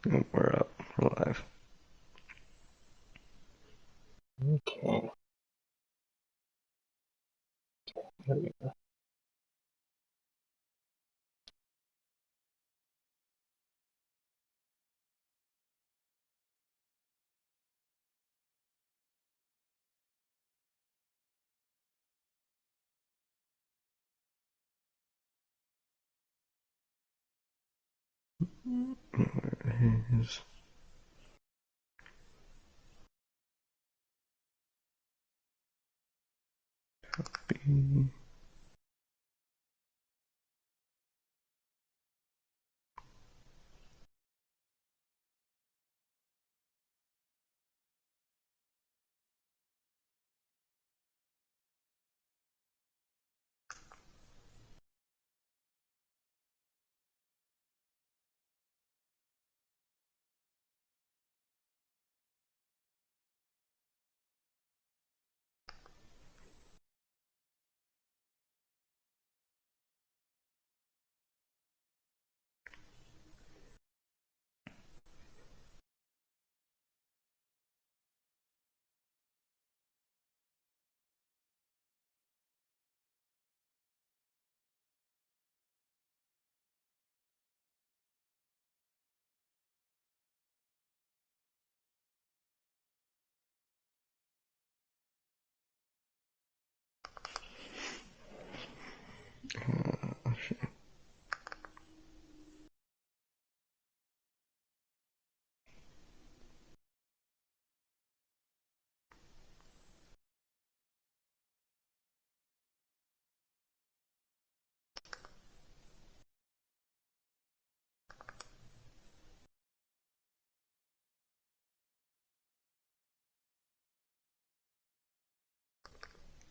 We're up. We're live. Okay. There we go. Where is B? Shit.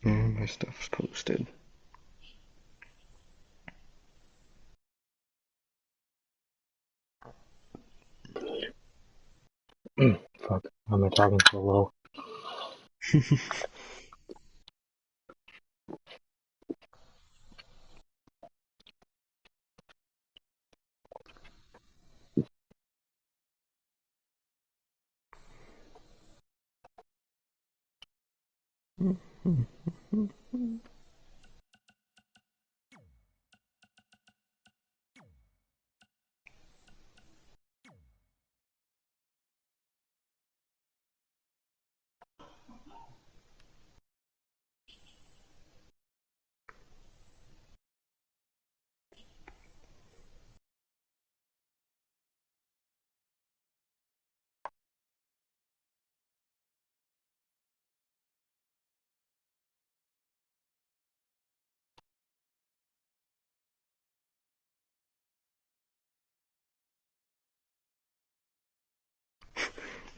My stuff's posted. Fuck. Why am I talking so low?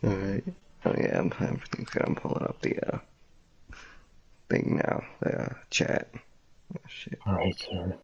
Alright. Oh yeah, everything's good. I'm pulling up the thing now. The chat. Oh, shit. Alright, sir.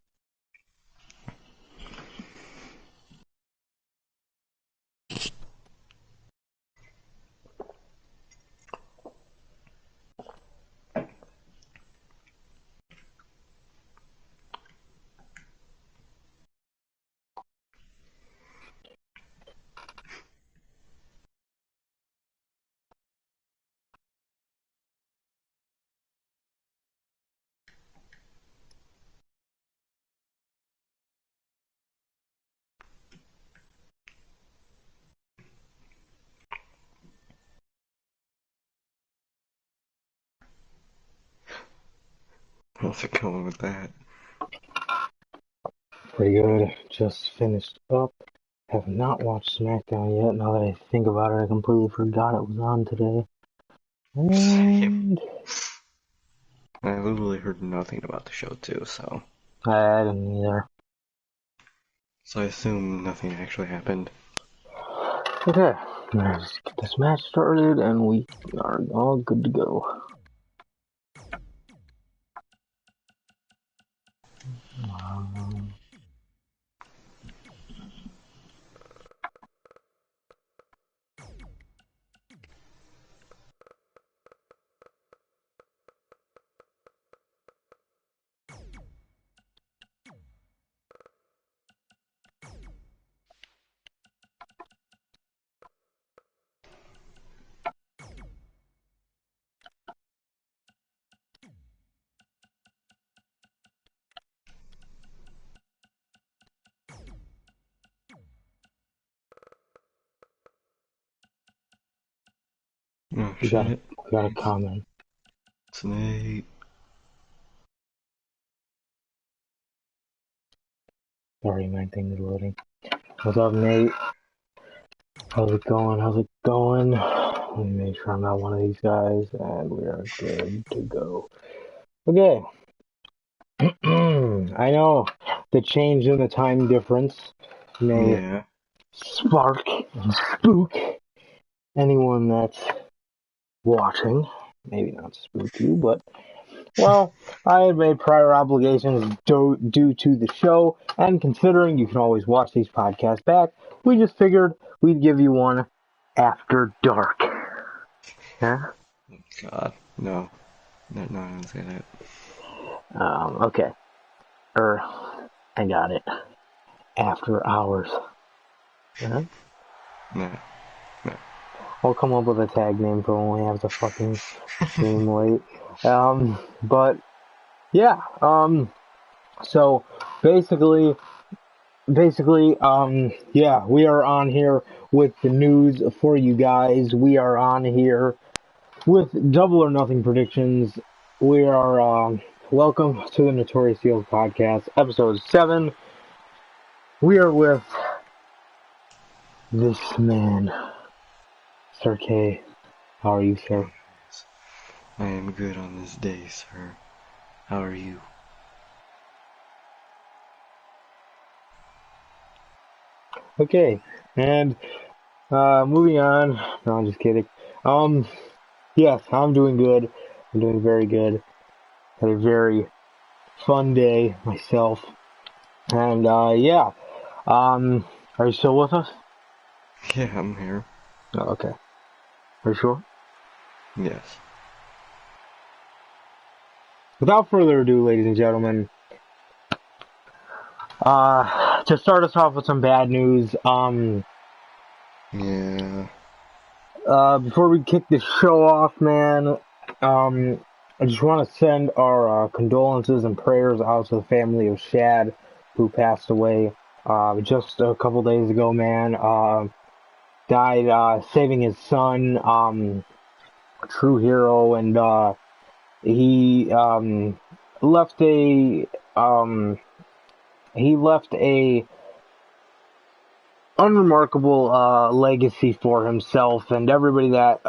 How's it going with that? Pretty good. Just finished up. Have not watched SmackDown yet. Now that I think about it, I completely forgot it was on today. Same. And I literally heard nothing about the show too, so I didn't either. I assume nothing actually happened. Okay. Let's get this match started and we are all good to go. Um, Oh We got a shit. we got a comment. It's Nate. Sorry, my thing is loading. What's up, Nate? How's it going? How's it going? Let me make sure I'm not one of these guys, and we are good to go. Okay. I know the change in the time difference may Yeah. spark and spook anyone that's watching. Maybe not spook you, but well, I had made prior obligations due to the show, and considering you can always watch these podcasts back, we just figured we'd give you one after dark. Huh? God. No. No, no, don't say that. Okay. I got it. After hours. Huh? No. No. I'll come up with a tag name for when we have to fucking stream late. But yeah. So basically, yeah, we are on here with the news for you guys. We are on here with Double or Nothing predictions. We are welcome to the Notorious podcast, episode 7. We are with this man, Sir K. How are you, sir? I am good on this day, sir. How are you? Okay, and moving on. No, I'm just kidding. Yes, I'm doing good. I'm doing very good. Had a very fun day myself. And yeah, are you still with us? Yeah, I'm here. Oh, okay. Are you sure? Yes. Without further ado, ladies and gentlemen, to start us off with some bad news, Yeah. before we kick the show off, man, I just want to send our condolences and prayers out to the family of Shad, who passed away just a couple days ago, man. Died saving his son, true hero, and he left a um, he left a unremarkable legacy for himself, and everybody that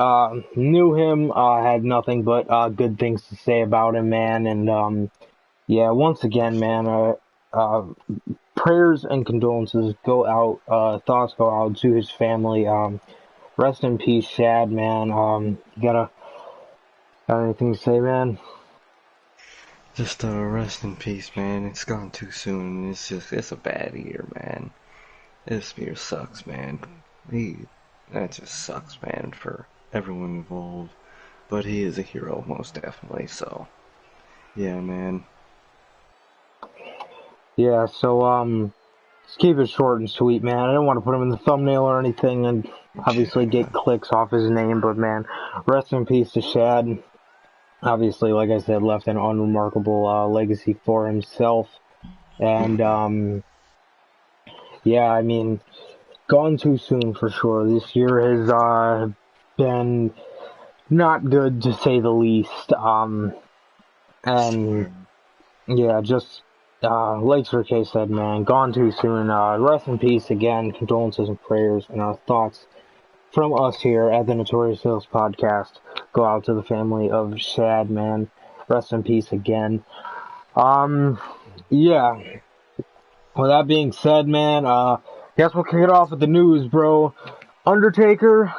knew him had nothing but good things to say about him, man. And yeah, once again, man, prayers and condolences go out, thoughts go out to his family. Rest in peace, Shad, man. You got anything to say, man? Just rest in peace, man. It's gone too soon. It's a bad year, man. This year sucks, man. That just sucks, man, for everyone involved. But he is a hero, most definitely. So, yeah, man. Yeah, so let's keep it short and sweet, man. I don't want to put him in the thumbnail or anything, and obviously Yeah. get clicks off his name, but man, rest in peace to Shad. Obviously, like I said, left an unremarkable legacy for himself, and yeah, I mean, gone too soon for sure. This year has been not good to say the least. And Swear. yeah, just like Sir K said, man, gone too soon. Rest in peace again. Condolences and prayers and our thoughts from us here at the Notorious Hills podcast go out to the family of Shad, man. Rest in peace again. Yeah. With that being said, man, guess we'll kick it off with the news, bro. Undertaker.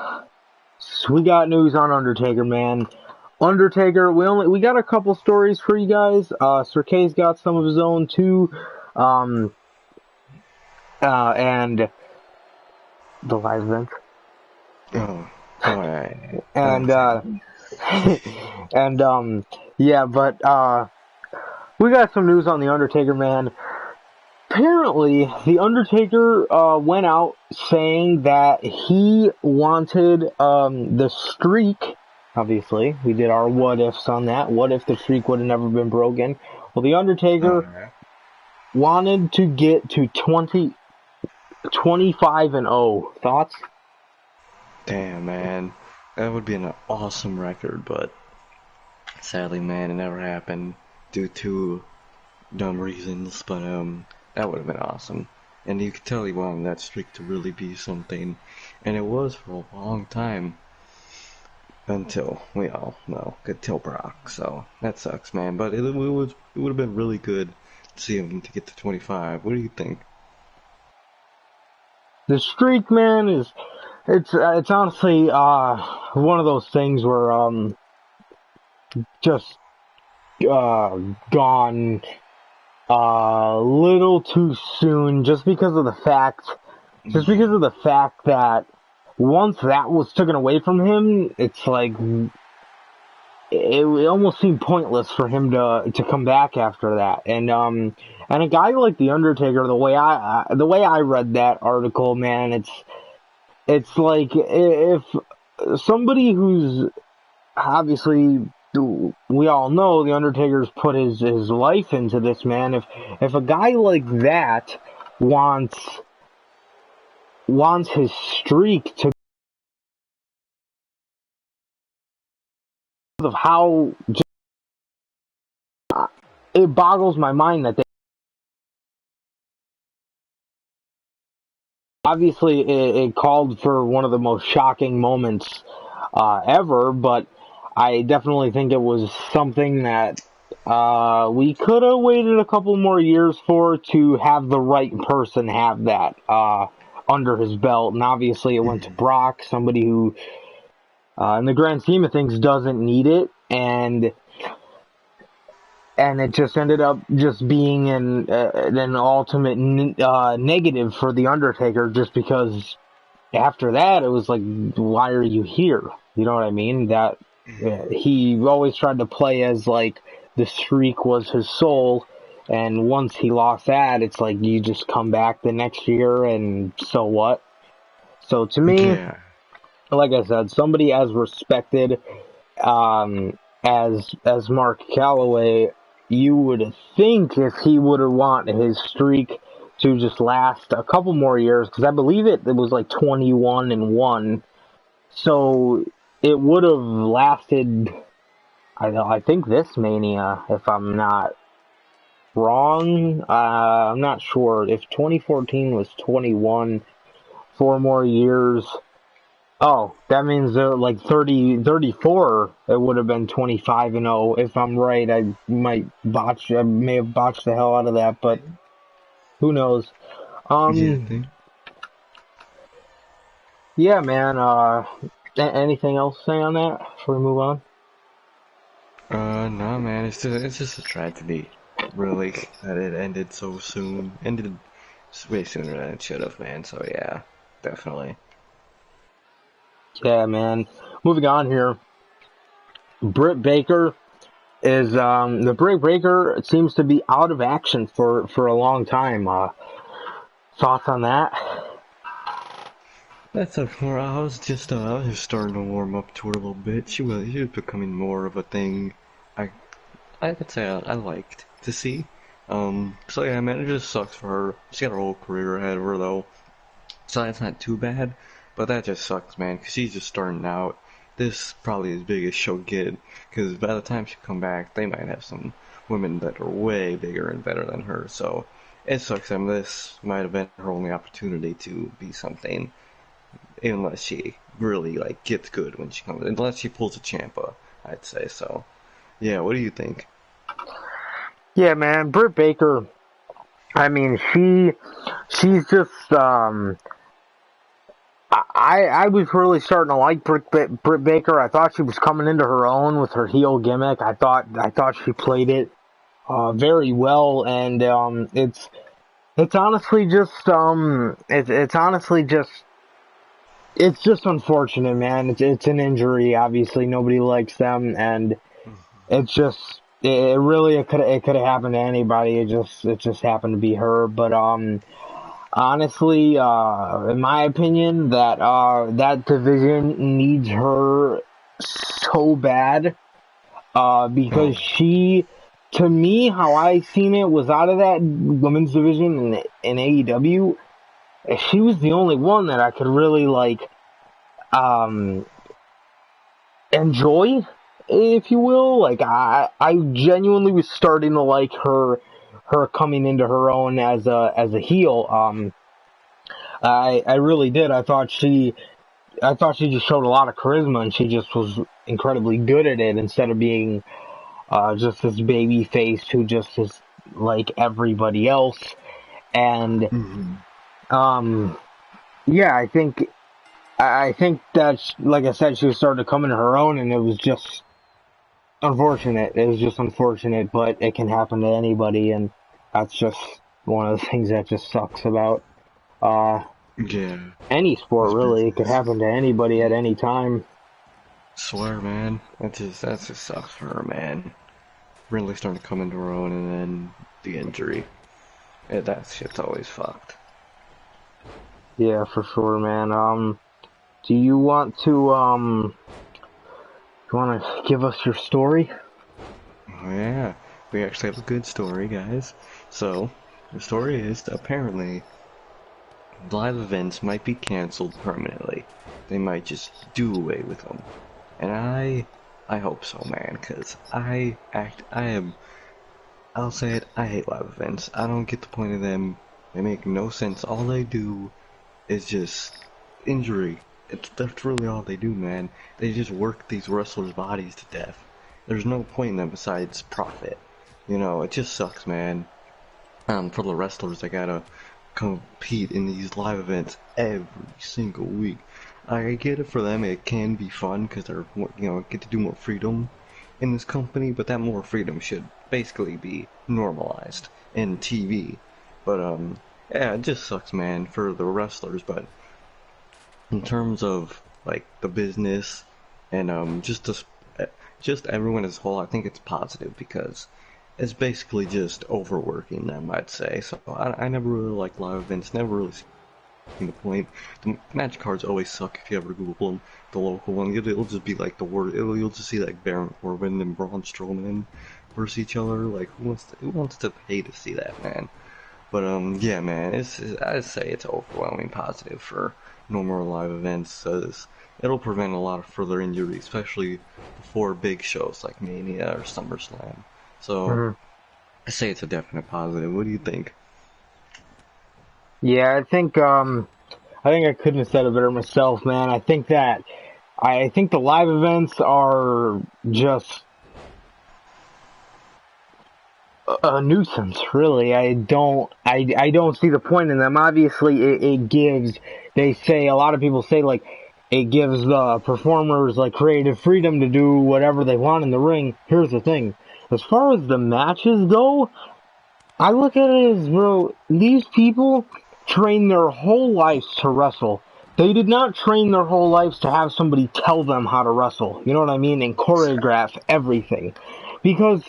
We got news on Undertaker, man. Undertaker, we got a couple stories for you guys. Sir K's got some of his own too. And the live event. Oh, alright. And and yeah, but we got some news on the Undertaker, man. Apparently, the Undertaker went out saying that he wanted the streak. Obviously, we did our what ifs on that. What if the streak would have never been broken? Well, the Undertaker wanted to get to 25 and 0. Thoughts? Damn, man. That would be an awesome record, but sadly, man, it never happened due to dumb reasons. But that would have been awesome, and you could tell he wanted that streak to really be something, and it was for a long time until we all know until Brock. So that sucks, man. But it would have been really good to see him to get to 25. What do you think? The streak, man, it's honestly one of those things where just gone a little too soon, just because of the fact that once that was taken away from him, it's like it almost seemed pointless for him to come back after that. And a guy like the Undertaker, the way I read that article, man, it's like if somebody who's obviously, we all know the Undertaker's put his life into this, man. If a guy like that wants his streak to, of how just, it boggles my mind that they obviously it called for one of the most shocking moments ever, but I definitely think it was something that we could have waited a couple more years for, to have the right person have that under his belt. And obviously it went to Brock, somebody who, in the grand scheme of things, doesn't need it. And it just ended up just being an ultimate negative for the Undertaker, just because after that it was like, why are you here? You know what I mean? That he always tried to play as like the streak was his soul, and once he lost that, it's like you just come back the next year, and so what? So to me, Yeah. like I said, somebody as respected as Mark Calloway, you would think if he would have wanted his streak to just last a couple more years, because I believe it was like 21-1, so it would have lasted. I think this Mania, if I'm not wrong. I'm not sure if 2014 was 21, 4 more years. Oh, that means like 34. It would have been 25-0. If I'm right, I may have botched the hell out of that, but who knows? Yeah, I Um, think. yeah, man. Anything else to say on that before we move on? No, man. It's just a tragedy, really, that it ended so soon. Ended way sooner than it should have, man. So yeah, definitely. Yeah, man. Moving on here. Britt Baker is the Britt Baker seems to be out of action for a long time. Thoughts on that? That's a. I was just starting to warm up to her a little bit. She was becoming more of a thing. I I could say I liked to see. So yeah, man, it just sucks for her. She got her whole career ahead of her though, so that's not too bad. But that just sucks, man, because she's just starting out. This probably as big as she'll get, because by the time she come back, they might have some women that are way bigger and better than her. So it sucks. I mean, this might have been her only opportunity to be something, unless she really like gets good when she comes. Unless she pulls a Champa, I'd say so. Yeah, what do you think? Yeah, man. Britt Baker. I mean, she's just I was really starting to like Britt Baker. I thought she was coming into her own with her heel gimmick. I thought she played it very well, and it's honestly just it's honestly just it's just unfortunate, man. It's an injury. Obviously, nobody likes them, and it's just it really it could have happened to anybody. It just happened to be her. But honestly, in my opinion, that division needs her so bad. Because Oh, she, to me, how I seen it was out of that women's division in AEW. She was the only one that I could really like. Um, enjoy, if you will. Like I genuinely was starting to like her coming into her own as a heel. I really did. I thought she just showed a lot of charisma, and she just was incredibly good at it instead of being just this baby face who just is like everybody else. And Hmm. um, yeah, I think that like I said, she was starting to come into her own, and it was just unfortunate. It was just unfortunate, but it can happen to anybody, and that's just one of the things that just sucks about uh Yeah, any sport. this Really, it could business. happen to anybody at any time. Swear, man, that just sucks for her, man. Really starting to come into her own, and then the injury. Yeah, that shit's always fucked. Yeah, for sure, man. Do you want to give us your story? Oh yeah, we actually have a good story, guys. So, the story is that apparently live events might be canceled permanently. They might just do away with them. And I hope so, man, cause I'll say it, I hate live events. I don't get the point of them. They make no sense. All they do is just injury. That's really all they do, man. They just work these wrestlers' bodies to death. There's no point in them besides profit. You know, it just sucks, man. For the wrestlers that gotta compete in these live events every single week. I get it for them, it can be fun because they're, get to do more freedom in this company, but that more freedom should basically be normalized in TV. But, yeah, it just sucks, man, for the wrestlers, but in terms of, like, the business and, just everyone as a whole, I think it's positive because it's basically just overworking them, I'd say. So I never really liked live events, never really seen the point. The match cards always suck if you ever Google them. The local one, it'll just be like the word. You'll just see like Baron Corbin and Braun Strowman versus each other. Like who wants to pay to see that, man? But yeah, man, I'd say it's overwhelming positive for normal live events, because it'll prevent a lot of further injury, especially before big shows like Mania or SummerSlam. So Mhm. I say it's a definite positive. What do you think? Yeah, I think I couldn't have said it better myself, man. I think the live events are just a nuisance, really. I don't see the point in them. Obviously, it gives. They say a lot of people say like it gives the performers like creative freedom to do whatever they want in the ring. Here's the thing: as far as the matches go, I look at it as, bro, these people train their whole lives to wrestle. They did not train their whole lives to have somebody tell them how to wrestle. You know what I mean? And choreograph everything. Because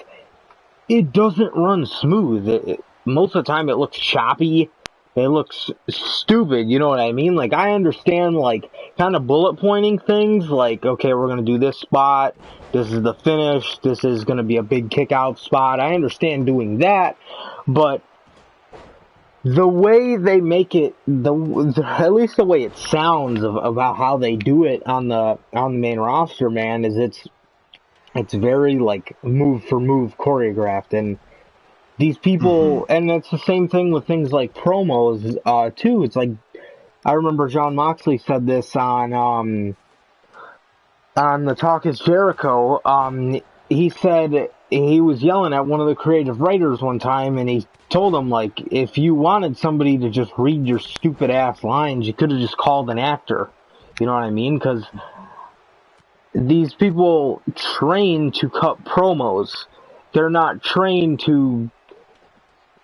it doesn't run smooth. Most of the time it looks choppy. It looks stupid, you know what I mean? Like, I understand, like, kind of bullet pointing things, like, okay, we're gonna do this spot, this is the finish, this is gonna be a big kick out spot. I understand doing that, but the way they make it, at least the way it sounds about how they do it on the main roster, man, is it's very like move for move choreographed, and these Mm-hmm. people, and it's the same thing with things like promos, too. It's like, I remember John Moxley said this on the Talk is Jericho. He said he was yelling at one of the creative writers one time, and he told him, like, if you wanted somebody to just read your stupid ass lines, you could have just called an actor. You know what I mean? Because these people train to cut promos. They're not trained to,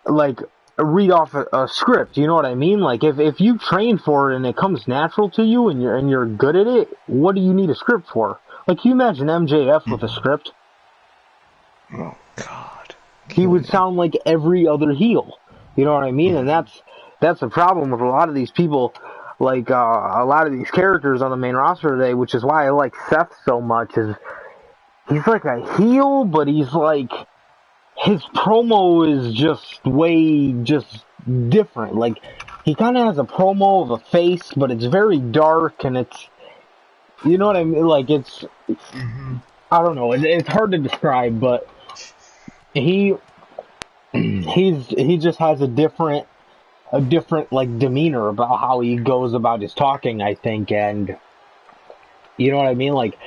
like, read off a script. You know what I mean? Like, if you train for it and it comes natural to you and you're good at it, what do you need a script for? Like, can you imagine MJF with a Mm-hmm. script? Oh God, He kill would me. sound like every other heel. You know what I mean? And Mm-hmm. that's the problem with a lot of these people, like a lot of these characters on the main roster today, which is why I like Seth so much. Is he's like a heel, but he's like his promo is just way just different. Like he kind of has a promo of a face, but it's very dark and You know what I mean? Like, it's, Mm-hmm. I don't know, it's hard to describe, but he, he just has a different, like, demeanor about how he goes about his talking, I think, and, you know what I mean? Like,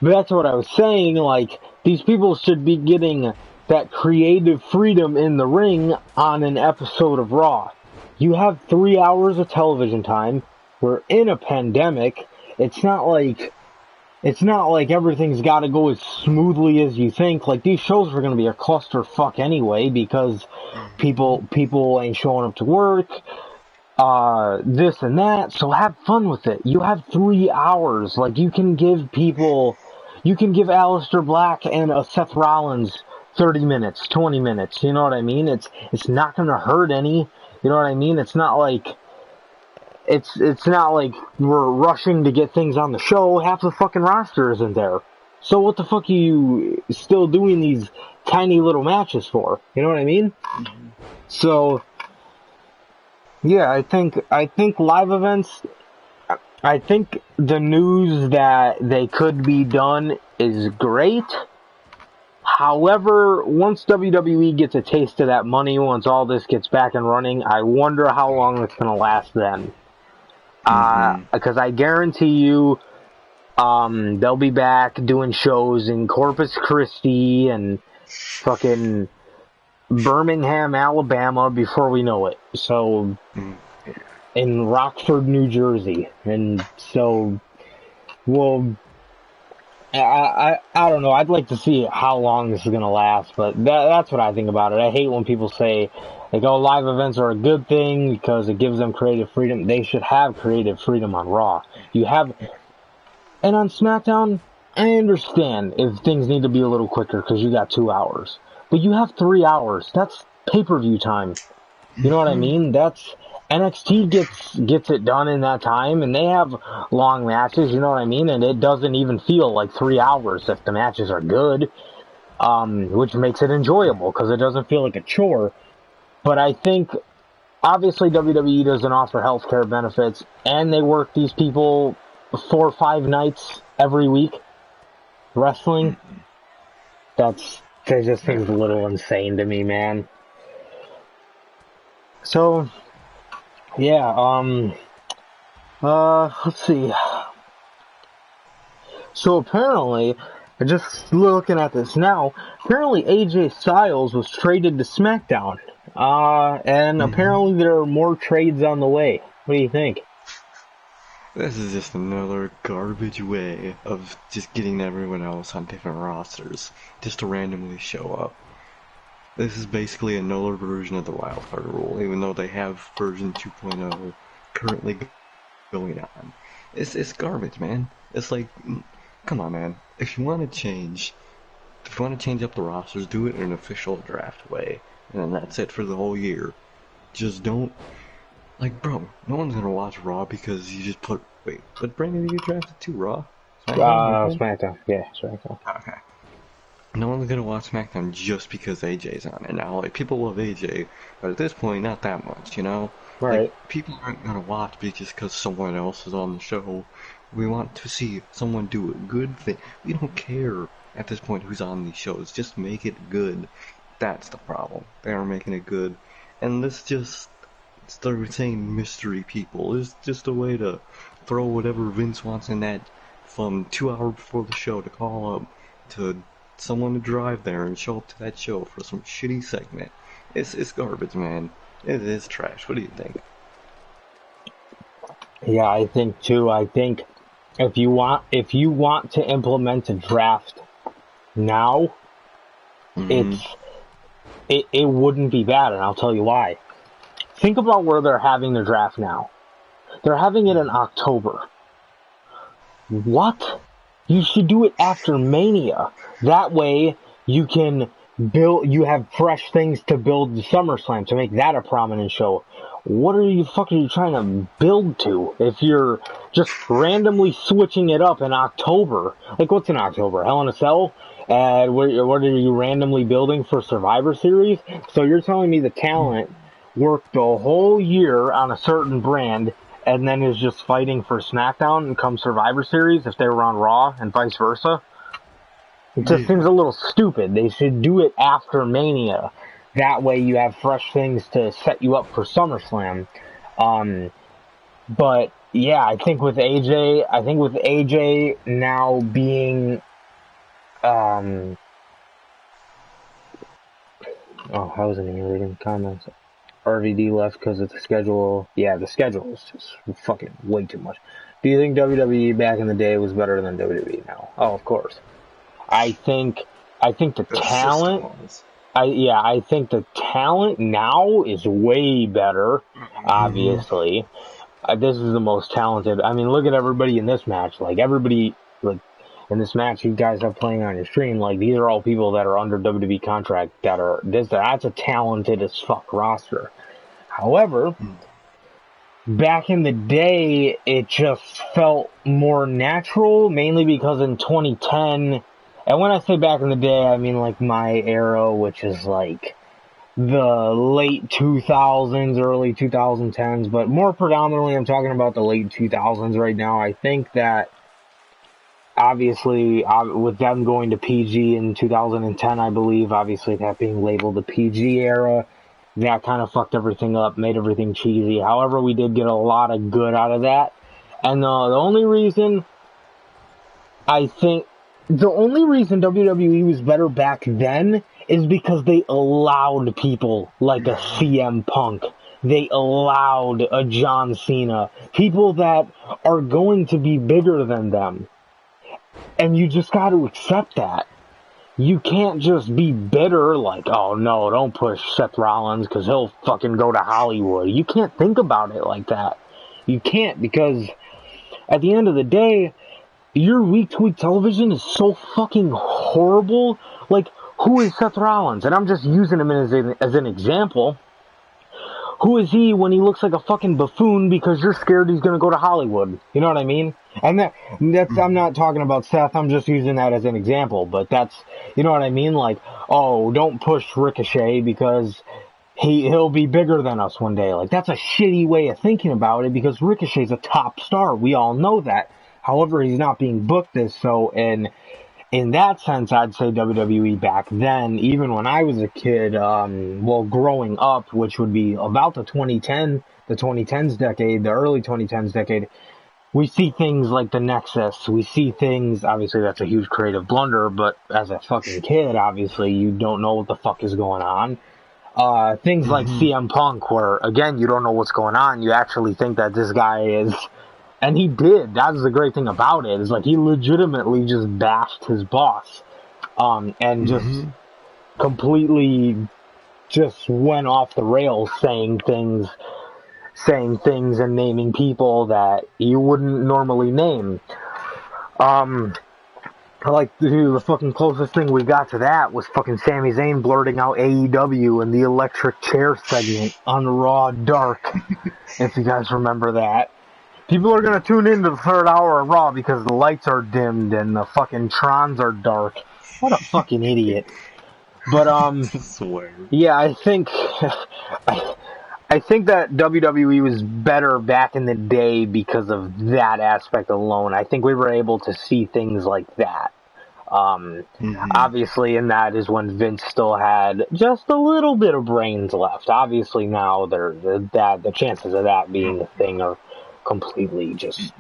that's what I was saying, like, these people should be getting that creative freedom in the ring on an episode of Raw. You have 3 hours of television time. We're in a pandemic. It's not like everything's got to go as smoothly as you think. Like, these shows are going to be a clusterfuck anyway because Mm-hmm. people ain't showing up to work, this and that. So have fun with it. You have 3 hours. Like, you can give Aleister Black and a Seth Rollins 30 minutes, 20 minutes. You know what I mean? It's not going to hurt any. You know what I mean? It's not like we're rushing to get things on the show. Half the fucking roster isn't there. So what the fuck are you still doing these tiny little matches for? You know what I mean? Mm-hmm. So yeah, I think live events. I think the news that they could be done is great. However, once WWE gets a taste of that money, once all this gets back and running, I wonder how long it's gonna last then. Mm-hmm. Because I guarantee you, they'll be back doing shows in Corpus Christi and fucking Birmingham, Alabama before we know it. So, in Rockford, New Jersey. And so, well, I don't know. I'd like to see how long this is going to last, but that's what I think about it. I hate when people say, like, oh, live events are a good thing because it gives them creative freedom. They should have creative freedom on Raw. And on SmackDown, I understand if things need to be a little quicker because you got 2 hours. But you have 3 hours. That's pay-per-view time. You know what I Mm-hmm. mean? That's NXT gets it done in that time, and they have long matches. You know what I mean? And it doesn't even feel like 3 hours if the matches are good, which makes it enjoyable because it doesn't feel like a chore. But I think obviously WWE doesn't offer healthcare benefits, and they work these people 4 or 5 nights every week wrestling. Mm-hmm. That just seems a That's little right. insane to me, man. So yeah, let's see. So apparently, just looking at this now, apparently AJ Styles was traded to SmackDown. And Mm-hmm. apparently there are more trades on the way. What do you think? This is just another garbage way of just getting everyone else on different rosters just to randomly show up. This is basically another version of the wildcard rule, even though they have version 2.0 currently going on. It's garbage, man. It's like, come on, man. If you want to change up the rosters, do it in an official draft way, and then that's it for the whole year. Just don't, like, bro. No one's gonna watch Raw because you just put. Wait, but Brandon, you drafted to Raw, SmackDown, which one? SmackDown. Yeah, SmackDown. Okay. No one's gonna watch SmackDown just because AJ's on it now. Like, people love AJ, but at this point, not that much, you know? Like, Right. people aren't gonna watch just because someone else is on the show. We want to see someone do a good thing. We don't care at this point who's on these shows. Just make it good. That's the problem. They aren't making it good. And this just, they're saying mystery people. It's just a way to throw whatever Vince wants in that from 2 hours before the show to call up to someone to drive there and show up to that show for some shitty segment. It's garbage, man. It is trash. What do you think? Yeah, I think too. I think if you want to implement a draft now, Mm-hmm. it's it wouldn't be bad, and I'll tell you why. Think about where they're having their draft now. They're having it in October. What? You should do it after Mania. That way you can you have fresh things to build the SummerSlam to make that a prominent show. What are you fucking trying to build to if you're just randomly switching it up in October? Like, what's in October? Hell in a Cell? What are you randomly building for Survivor Series? So you're telling me the talent worked the whole year on a certain brand, and then is just fighting for SmackDown and come Survivor Series if they were on Raw and vice versa. It just seems a little stupid. They should do it after Mania. That way you have fresh things to set you up for SummerSlam. But yeah, I think with AJ now being, oh, I wasn't even reading comments. RVD left because of the schedule. Yeah, the schedule is just fucking way too much. Do you think WWE back in the day was better than WWE now? Oh, of course. I think the talent. I think the talent now is way better. Obviously, this is the most talented. I mean, look at everybody in this match. Like everybody, like in this match, you guys have playing on your stream. Like these are all people that are under WWE contract that are this. That's a talented as fuck roster. However, back in the day, it just felt more natural, mainly because in 2010. And when I say back in the day, I mean like my era, which is like the late 2000s, early 2010s, but more predominantly I'm talking about the late 2000s right now. I think that obviously with them going to PG in 2010, I believe, obviously that being labeled the PG era, that kind of fucked everything up, made everything cheesy. However, we did get a lot of good out of that. And the only reason WWE was better back then is because they allowed people like a CM Punk. They allowed a John Cena. People that are going to be bigger than them. And you just got to accept that. You can't just be bitter like, oh no, don't push Seth Rollins because he'll fucking go to Hollywood. You can't think about it like that. You can't, because at the end of the day, your week-to-week television is so fucking horrible. Like, who is Seth Rollins? And I'm just using him as an example. Who is he when he looks like a fucking buffoon because you're scared he's gonna go to Hollywood? You know what I mean? And that's I'm not talking about Seth, I'm just using that as an example. But that's, you know what I mean? Like, oh, don't push Ricochet because he'll be bigger than us one day. Like, that's a shitty way of thinking about it because Ricochet's a top star. We all know that. However, he's not being booked as so, and in that sense, I'd say WWE back then, even when I was a kid, growing up, which would be about the 2010s decade, the early 2010s decade, we see things like the Nexus, we see things, obviously that's a huge creative blunder, but as a fucking kid, obviously, you don't know what the fuck is going on. Things like CM Punk, where, again, you don't know what's going on, you actually think that this guy is... And he did. That was the great thing about it. Is like he legitimately just bashed his boss, and just completely just went off the rails, saying things and naming people that you wouldn't normally name. Like the fucking closest thing we got to that was fucking Sami Zayn blurting out AEW in the electric chair segment on Raw Dark. If you guys remember that. People are gonna tune into the third hour of Raw because the lights are dimmed and the fucking Trons are dark. What a fucking idiot. But, yeah, I think that WWE was better back in the day because of that aspect alone. I think we were able to see things like that. Obviously, and that is when Vince still had just a little bit of brains left. Obviously now, the chances of that being a thing are completely just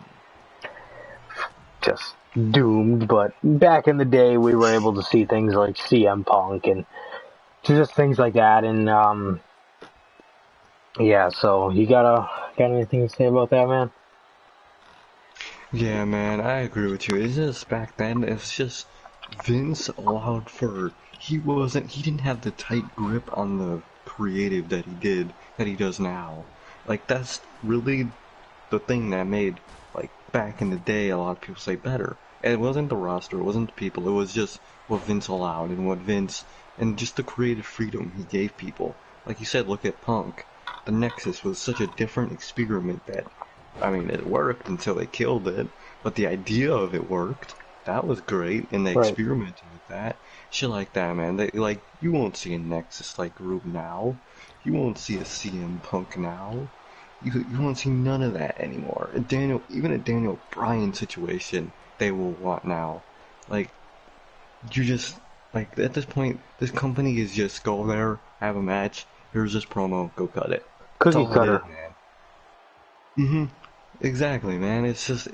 doomed, but back in the day we were able to see things like CM Punk and just things like that, and yeah, so you got anything to say about that, man? Yeah, man, I agree with you. It's just back then, it's just Vince allowed for, he didn't have the tight grip on the creative that he does now. Like, that's really the thing that made, like, back in the day, a lot of people say better. And it wasn't the roster, it wasn't the people, it was just what Vince allowed and just the creative freedom he gave people. Like you said, look at Punk. The Nexus was such a different experiment that, I mean, it worked until they killed it, but the idea of it worked. That was great, and they experimented with that. Shit like that, man. You won't see a Nexus like group now. You won't see a CM Punk now. You won't see none of that anymore. Even a Daniel Bryan situation, they will want now. Like, you just, like, at this point, this company is just go there, have a match, here's this promo, go cut it. That's Cookie all it is, cutter. man. Mm-hmm. Exactly, man. It's just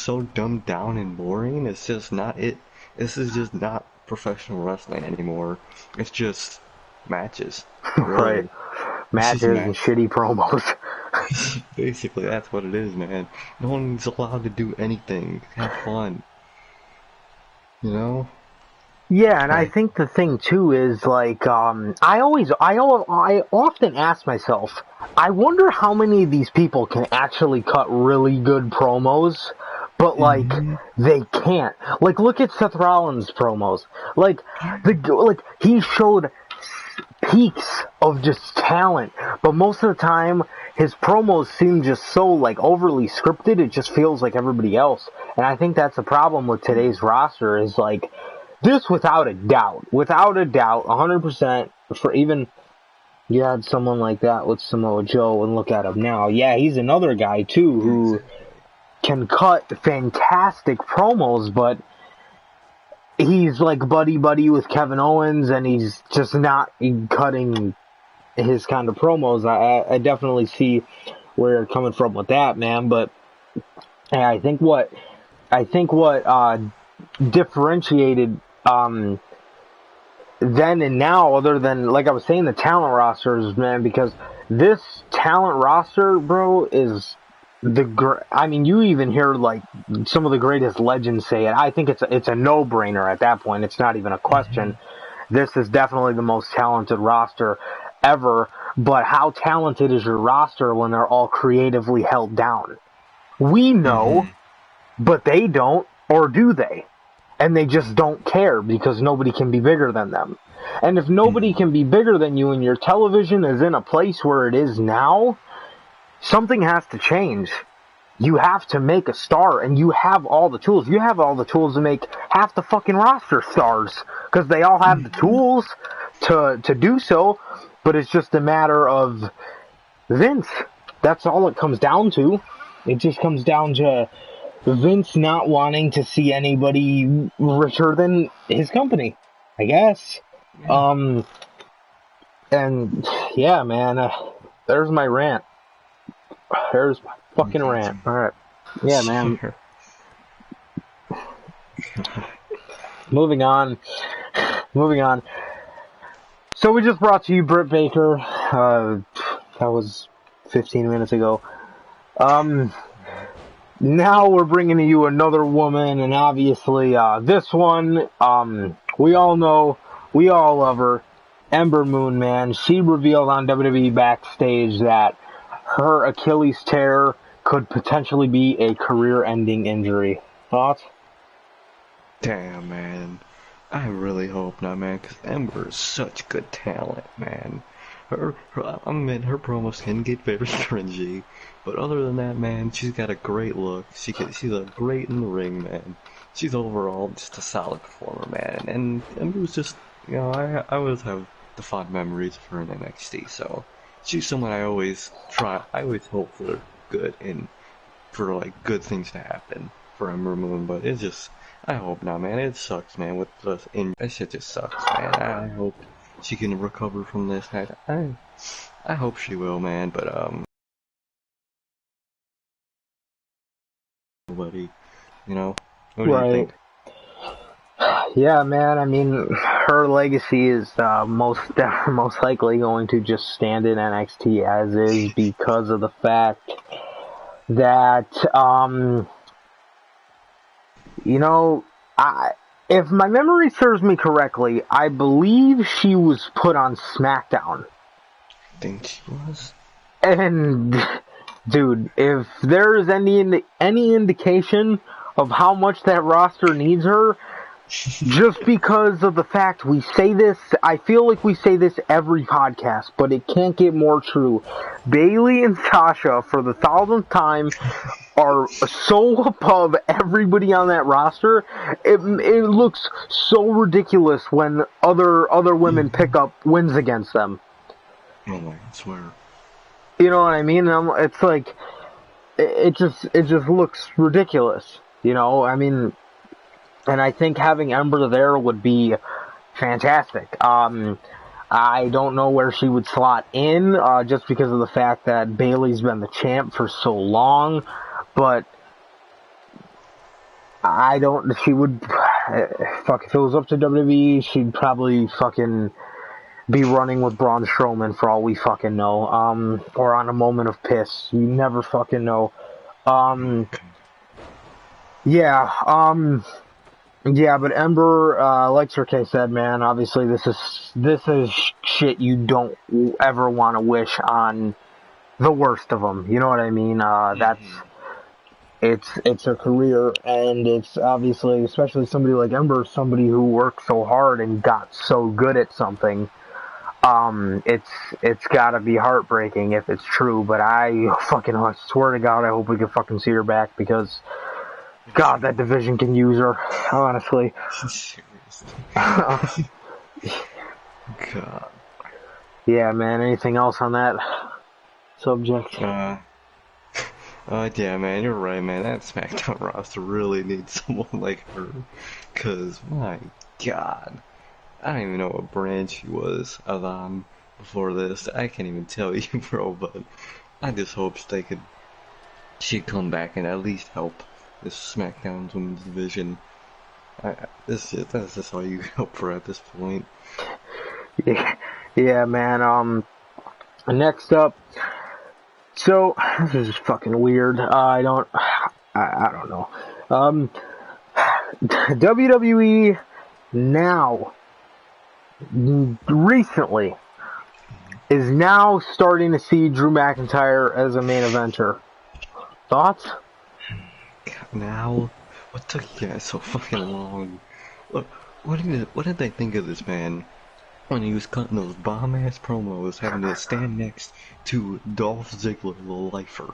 so dumbed down and boring. It's just not it. This is just not professional wrestling anymore. It's just matches, Right. really. It's just Matches and matches. shitty promos. Basically, that's what it is, man. No one's allowed to do anything. Have fun, you know? Yeah, and I Like, think the thing too is like I often ask myself, I wonder how many of these people can actually cut really good promos, but like hmm they can't. Like look at Seth Rollins promos. Like he showed peaks of just talent, but most of the time his promos seem just so like overly scripted. It just feels like everybody else, and I think that's the problem with today's roster. Is like this without a doubt, 100% for even you had someone like that with Samoa Joe, and look at him now. Yeah, he's another guy too who exactly. can cut fantastic promos, but he's like buddy with Kevin Owens, and he's just not cutting his kind of promos. I definitely see where you're coming from with that, man. But I think what differentiated then and now, other than like I was saying, the talent rosters, man, because this talent roster, bro, is I mean, you even hear like some of the greatest legends say it. I think it's a no brainer at that point. It's not even a question. hmm This is definitely the most talented roster ever. But how talented is your roster when they're all creatively held down? We know, hmm but they don't, or do they? And they just don't care because nobody can be bigger than them. And if nobody hmm can be bigger than you and your television is in a place where it is now, something has to change. You have to make a star, and you have all the tools. You have all the tools to make half the fucking roster stars because they all have the hmm tools to do so, but it's just a matter of Vince. That's all it comes down to. It just comes down to Vince not wanting to see anybody richer than his company, I guess. Yeah. Um, and yeah, man, there's my rant. There's my fucking rant. All right. Yeah, man. Sure. Moving on. Moving on. So we just brought to you Britt Baker. That was 15 minutes ago. Um, Now we're bringing to you another woman, and obviously, this one, we all know, we all love her, Ember Moon, man. She revealed on WWE Backstage that her Achilles tear could potentially be a career-ending injury. Thoughts? Damn, man. I really hope not, man, because Ember is such good talent, man. I mean, her promos can get very cringy, but other than that, man, she's got a great look. She's a great in the ring, man. She's overall just a solid performer, man. And Ember's just, I always have the fond memories of her in NXT, so she's someone I always hope for good and for like good things to happen for Ember Moon, but it's just. I hope not, man. It sucks, man. With the that shit just sucks, man. I hope she can recover from this. I hope she will, man. But nobody, what do you Right. think? Yeah, man. I mean, her legacy is most likely going to just stand in NXT as is because of the fact that you know, I if my memory serves me correctly, I believe she was put on SmackDown. Think she was? And dude, if there is any indication of how much that roster needs her, just because of the fact we say this, I feel like we say this every podcast, but it can't get more true. Bayley and Sasha, for the thousandth time, are so above everybody on that roster. It looks so ridiculous when other women pick Mhm. up wins against them. Oh my, I swear. You know what I mean? It's like it just looks ridiculous. You know, I mean, and I think having Ember there would be fantastic. I don't know where she would slot in, just because of the fact that Bayley's been the champ for so long, but I don't. She would. Fuck, if it was up to WWE, she'd probably fucking be running with Braun Strowman for all we fucking know. Or on a moment of piss. You never fucking know. Yeah. Yeah, but Ember, like Sir K said, man, obviously this is shit you don't ever want to wish on the worst of them. You know what I mean? It's a career, and it's obviously, especially somebody like Ember, somebody who worked so hard and got so good at something. It's gotta be heartbreaking if it's true, but I swear to God, I hope we can fucking see her back, because God, that division can use her, honestly. Seriously. God. Yeah, man, anything else on that subject? Yeah, man, you're right, man. That SmackDown roster really needs someone like her. Cause, my God. I don't even know what brand she was on before this. I can't even tell you, bro, but I just hope she'd come back and at least help this SmackDown women's division. That's just all you hope for at this point. Yeah, man. Next up, so this is fucking weird. I don't know. WWE now recently is now starting to see Drew McIntyre as a main eventer. Thoughts? Now, what took you guys so fucking long? Look, what did they think of this man when he was cutting those bomb-ass promos, having to stand next to Dolph Ziggler, the lifer?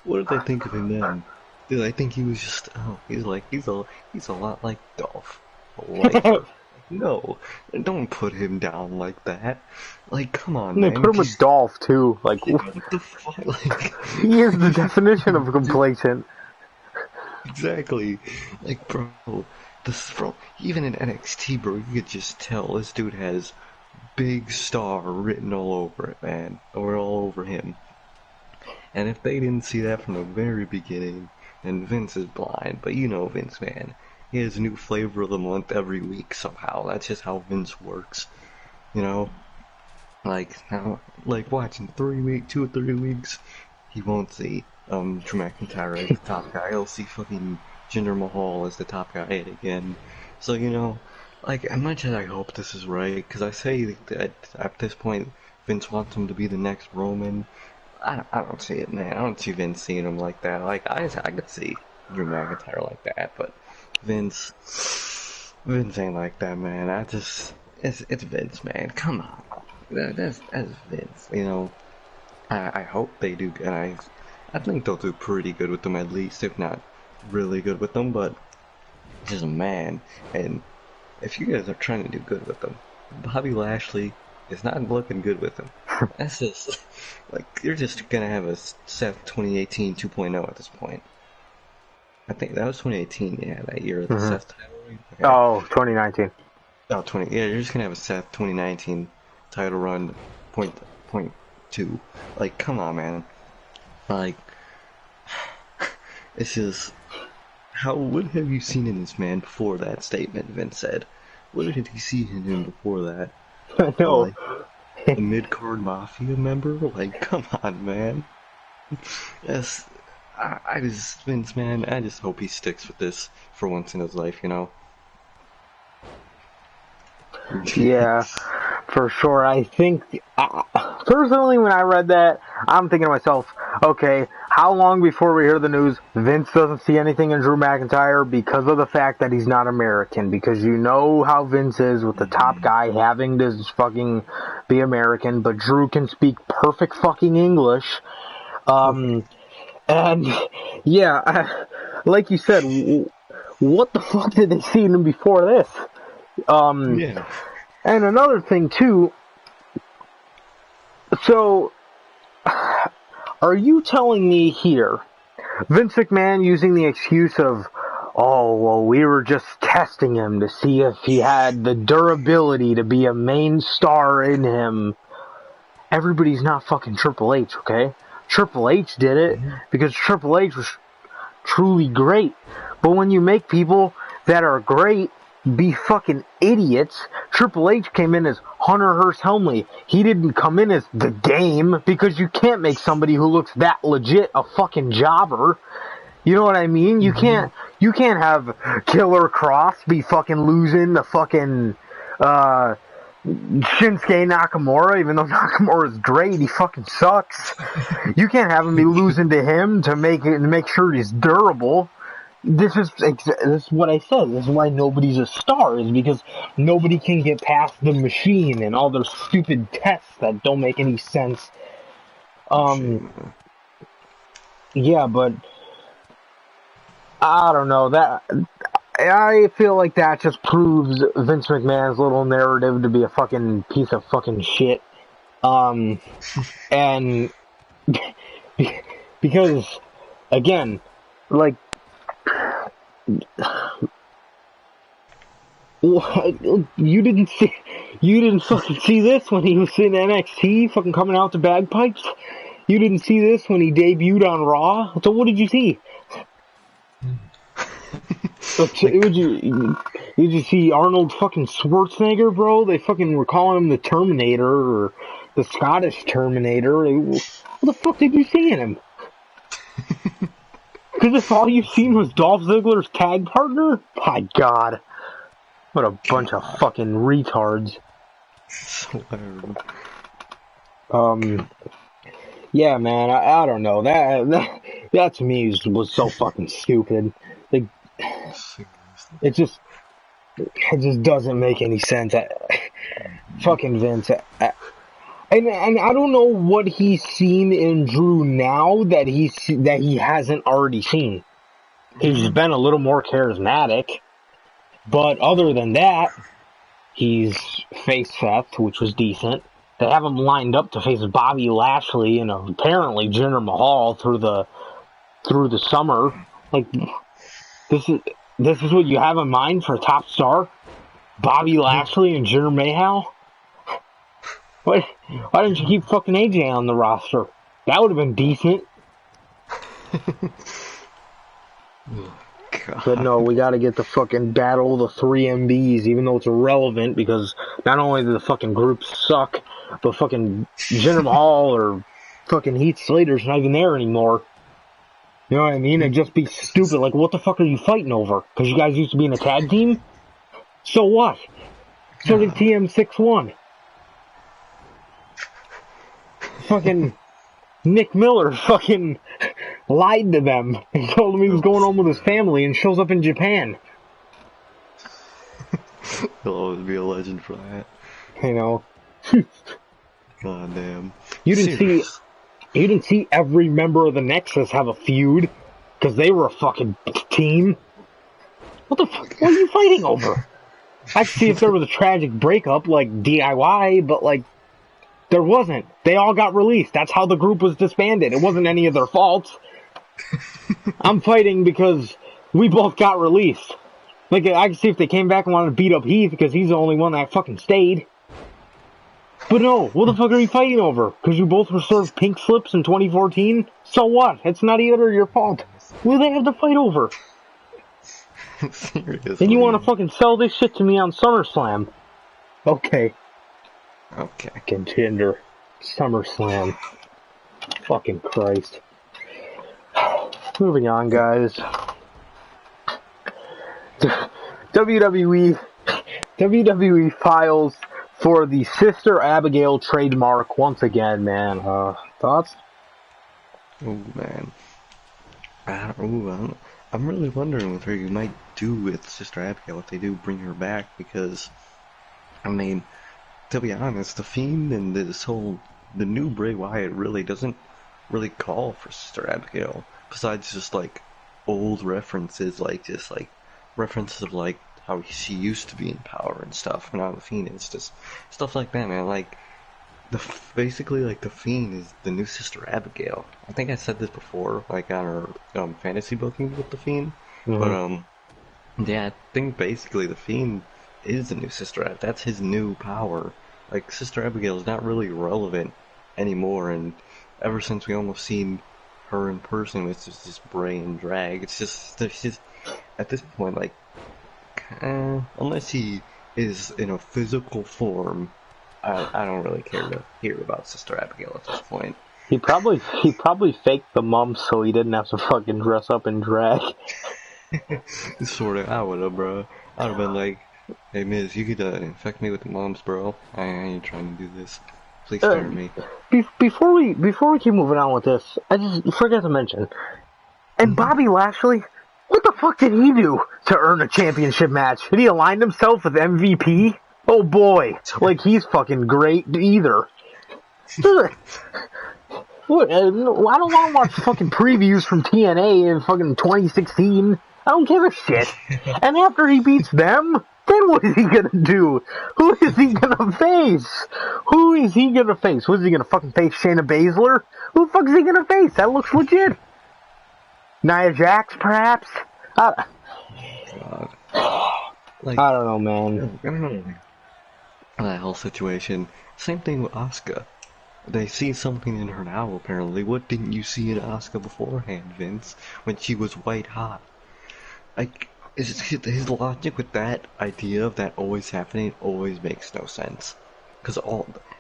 What did they think of him then? Did they think he was just, he's a lot like Dolph, a lifer? No, don't put him down like that. Like, come on, They man. put him with Dolph too. Like, What the fuck? Like, he is the definition of complacent. exactly. Like, bro, even in NXT, bro, you could just tell this dude has big star written all over it, man. Or all over him. And if they didn't see that from the very beginning, then Vince is blind. But you know Vince, man. He has a new flavor of the month every week somehow. That's just how Vince works. You know? Like, now, like, watching 2 or 3 weeks, he won't see Drew McIntyre as the top guy. He'll see fucking Jinder Mahal as the top guy again. So, you know, like, as much as I hope this is right, because I say that at this point, Vince wants him to be the next Roman. I don't see it, man. I don't see Vince seeing him like that. Like, I could see Drew McIntyre like that, but Vince ain't like that, man. It's Vince, man. Come on. That's Vince, you know. I hope they do, and I think they'll do pretty good with them at least, if not really good with them, but just a man. And if you guys are trying to do good with them, Bobby Lashley is not looking good with them. That's just, like, you're just gonna have a Seth 2018 2.0 at this point. I think that was 2018, yeah, that year, the Seth title. Okay. Oh, 2019. Oh, yeah, you're just gonna have a Seth 2019 title run point two. Like, come on, man. Like, it's just, what have you seen in this man before that statement Vince said? What did he see in him before that? I know. Like, a mid-card mafia member? Like, come on, man. Yes, Vince, man, I just hope he sticks with this for once in his life, you know? Yeah, for sure. I think, personally, when I read that, I'm thinking to myself, okay, how long before we hear the news Vince doesn't see anything in Drew McIntyre because of the fact that he's not American? Because you know how Vince is with the top guy having to fucking be American, but Drew can speak perfect fucking English. And, yeah, like you said, what the fuck did they see in him before this? Yeah. And another thing too, so Are you telling me here, Vince McMahon using the excuse of, oh, well, we were just testing him to see if he had the durability to be a main star in him. Everybody's not fucking Triple H, okay? Triple H did it because Triple H was truly great. But when you make people that are great be fucking idiots, Triple H came in as Hunter Hearst Helmsley. He didn't come in as the Game, because you can't make somebody who looks that legit a fucking jobber. You know what I mean? You can't have Killer Cross be fucking losing to fucking Shinsuke Nakamura, even though Nakamura's great, he fucking sucks. You can't have him be losing to him to make sure he's durable. This is what I said. This is why nobody's a star, is because nobody can get past the machine and all their stupid tests that don't make any sense. Yeah, but I don't know. That I feel like that just proves Vince McMahon's little narrative to be a fucking piece of fucking shit. And because again, like, you didn't fucking see this when he was in NXT, fucking coming out to bagpipes. You didn't see this when he debuted on Raw. So what did you see? Did you see Arnold fucking Schwarzenegger, bro? They fucking were calling him the Terminator, or the Scottish Terminator. What the fuck did you see in him? Because if all you've seen was Dolph Ziggler's tag partner? My God. What a bunch of fucking retards. Yeah, man, I don't know. That to me was so fucking stupid. Like, it just doesn't make any sense. Fucking Vince. And I don't know what he's seen in Drew now that he hasn't already seen. He's been a little more charismatic, but other than that, he's faced Seth, which was decent. They have him lined up to face Bobby Lashley and apparently Jinder Mahal through the summer. Like, this is what you have in mind for a top star? Bobby Lashley and Jinder Mahal? Why didn't you keep fucking AJ on the roster? That would have been decent. God. But no, we gotta get the fucking Battle of the 3 MBs, even though it's irrelevant, because not only do the fucking groups suck, but fucking Jinder Mahal or fucking Heath Slater's not even there anymore. You know what I mean? It'd just be stupid. Like, what the fuck are you fighting over? Because you guys used to be in a tag team? So what? So did TM61. Fucking Nick Miller fucking lied to them and told him he was going home with his family and shows up in Japan. He'll always be a legend for that. You know. God damn. You didn't see every member of the Nexus have a feud because they were a fucking team. What the fuck? What are you fighting over? I'd see if there was a tragic breakup like DIY, but like, there wasn't. They all got released. That's how the group was disbanded. It wasn't any of their fault. I'm fighting because we both got released. Like, I can see if they came back and wanted to beat up Heath because he's the only one that fucking stayed. But no, what the fuck are you fighting over? Because you both were served pink slips in 2014? So what? It's not either your fault. What do they have to fight over? Seriously. And you want to fucking sell this shit to me on SummerSlam? Okay. Contender. SummerSlam. Fucking Christ. Moving on, guys. WWE files for the Sister Abigail trademark once again, man. Thoughts? Oh, man. I'm really wondering what you might do with Sister Abigail if they do bring her back, because, I mean, to be honest, The Fiend and the new Bray Wyatt really doesn't really call for Sister Abigail, besides just, like, old references, references of, like, how she used to be in power and stuff, and now The Fiend is just stuff like that, man. Like, basically like the Fiend is the new Sister Abigail. I think I said this before, like on our fantasy bookings with the Fiend, but Mm-hmm. yeah, I think basically the Fiend is the new Sister Abigail. That's his new power. Like Sister Abigail is not really relevant anymore, and ever since we almost seen her in person, it's just Bray and drag. It's just at this point like unless he is in a physical form, I don't really care to hear about Sister Abigail at this point. He probably faked the mumps so he didn't have to fucking dress up in drag. Sort of, I would have, bro. I'd have been like, "Hey, Miz, you could infect me with the mumps, bro. I ain't trying to do this. Please Uh, spare me." before we keep moving on with this, I just forgot to mention. And Hmm. Bobby Lashley, what the fuck did he do to earn a championship match? Did he align himself with MVP? Oh boy, like he's fucking great either. What, I don't want to watch fucking previews from TNA in fucking 2016. I don't give a shit. And after he beats them, then what is he gonna do? Who is he gonna face? Who is he gonna face? Was he gonna fucking face Shayna Baszler? Who the fuck is he gonna face? That looks legit. Nia Jax, perhaps? God. Like, I don't know, man. I don't know. That whole situation. Same thing with Asuka. They see something in her now, apparently. What didn't you see in Asuka beforehand, Vince? When she was white hot? Like, his logic with that idea of that always happening always makes no sense. Because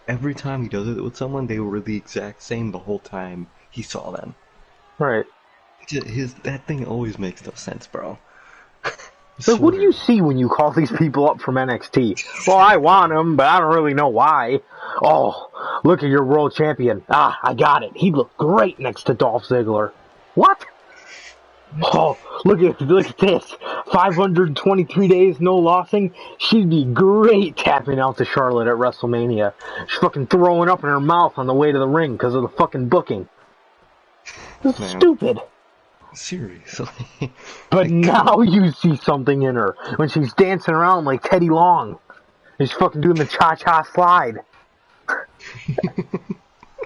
every time he does it with someone, they were the exact same the whole time he saw them. Right. That thing always makes no sense, bro. I So what do swear. you see when you call these people up from NXT? Well, I want him, but I don't really know why. Oh, look at your world champion. Ah, I got it. He'd look great next to Dolph Ziggler. What? Oh, look at this. 523 days, no losing. She'd be great tapping out to Charlotte at WrestleMania. She's fucking throwing up in her mouth on the way to the ring because of the fucking booking. This is Man, stupid. seriously. But Like, come now on. you see something in her when she's dancing around like Teddy Long. She's fucking doing the cha-cha slide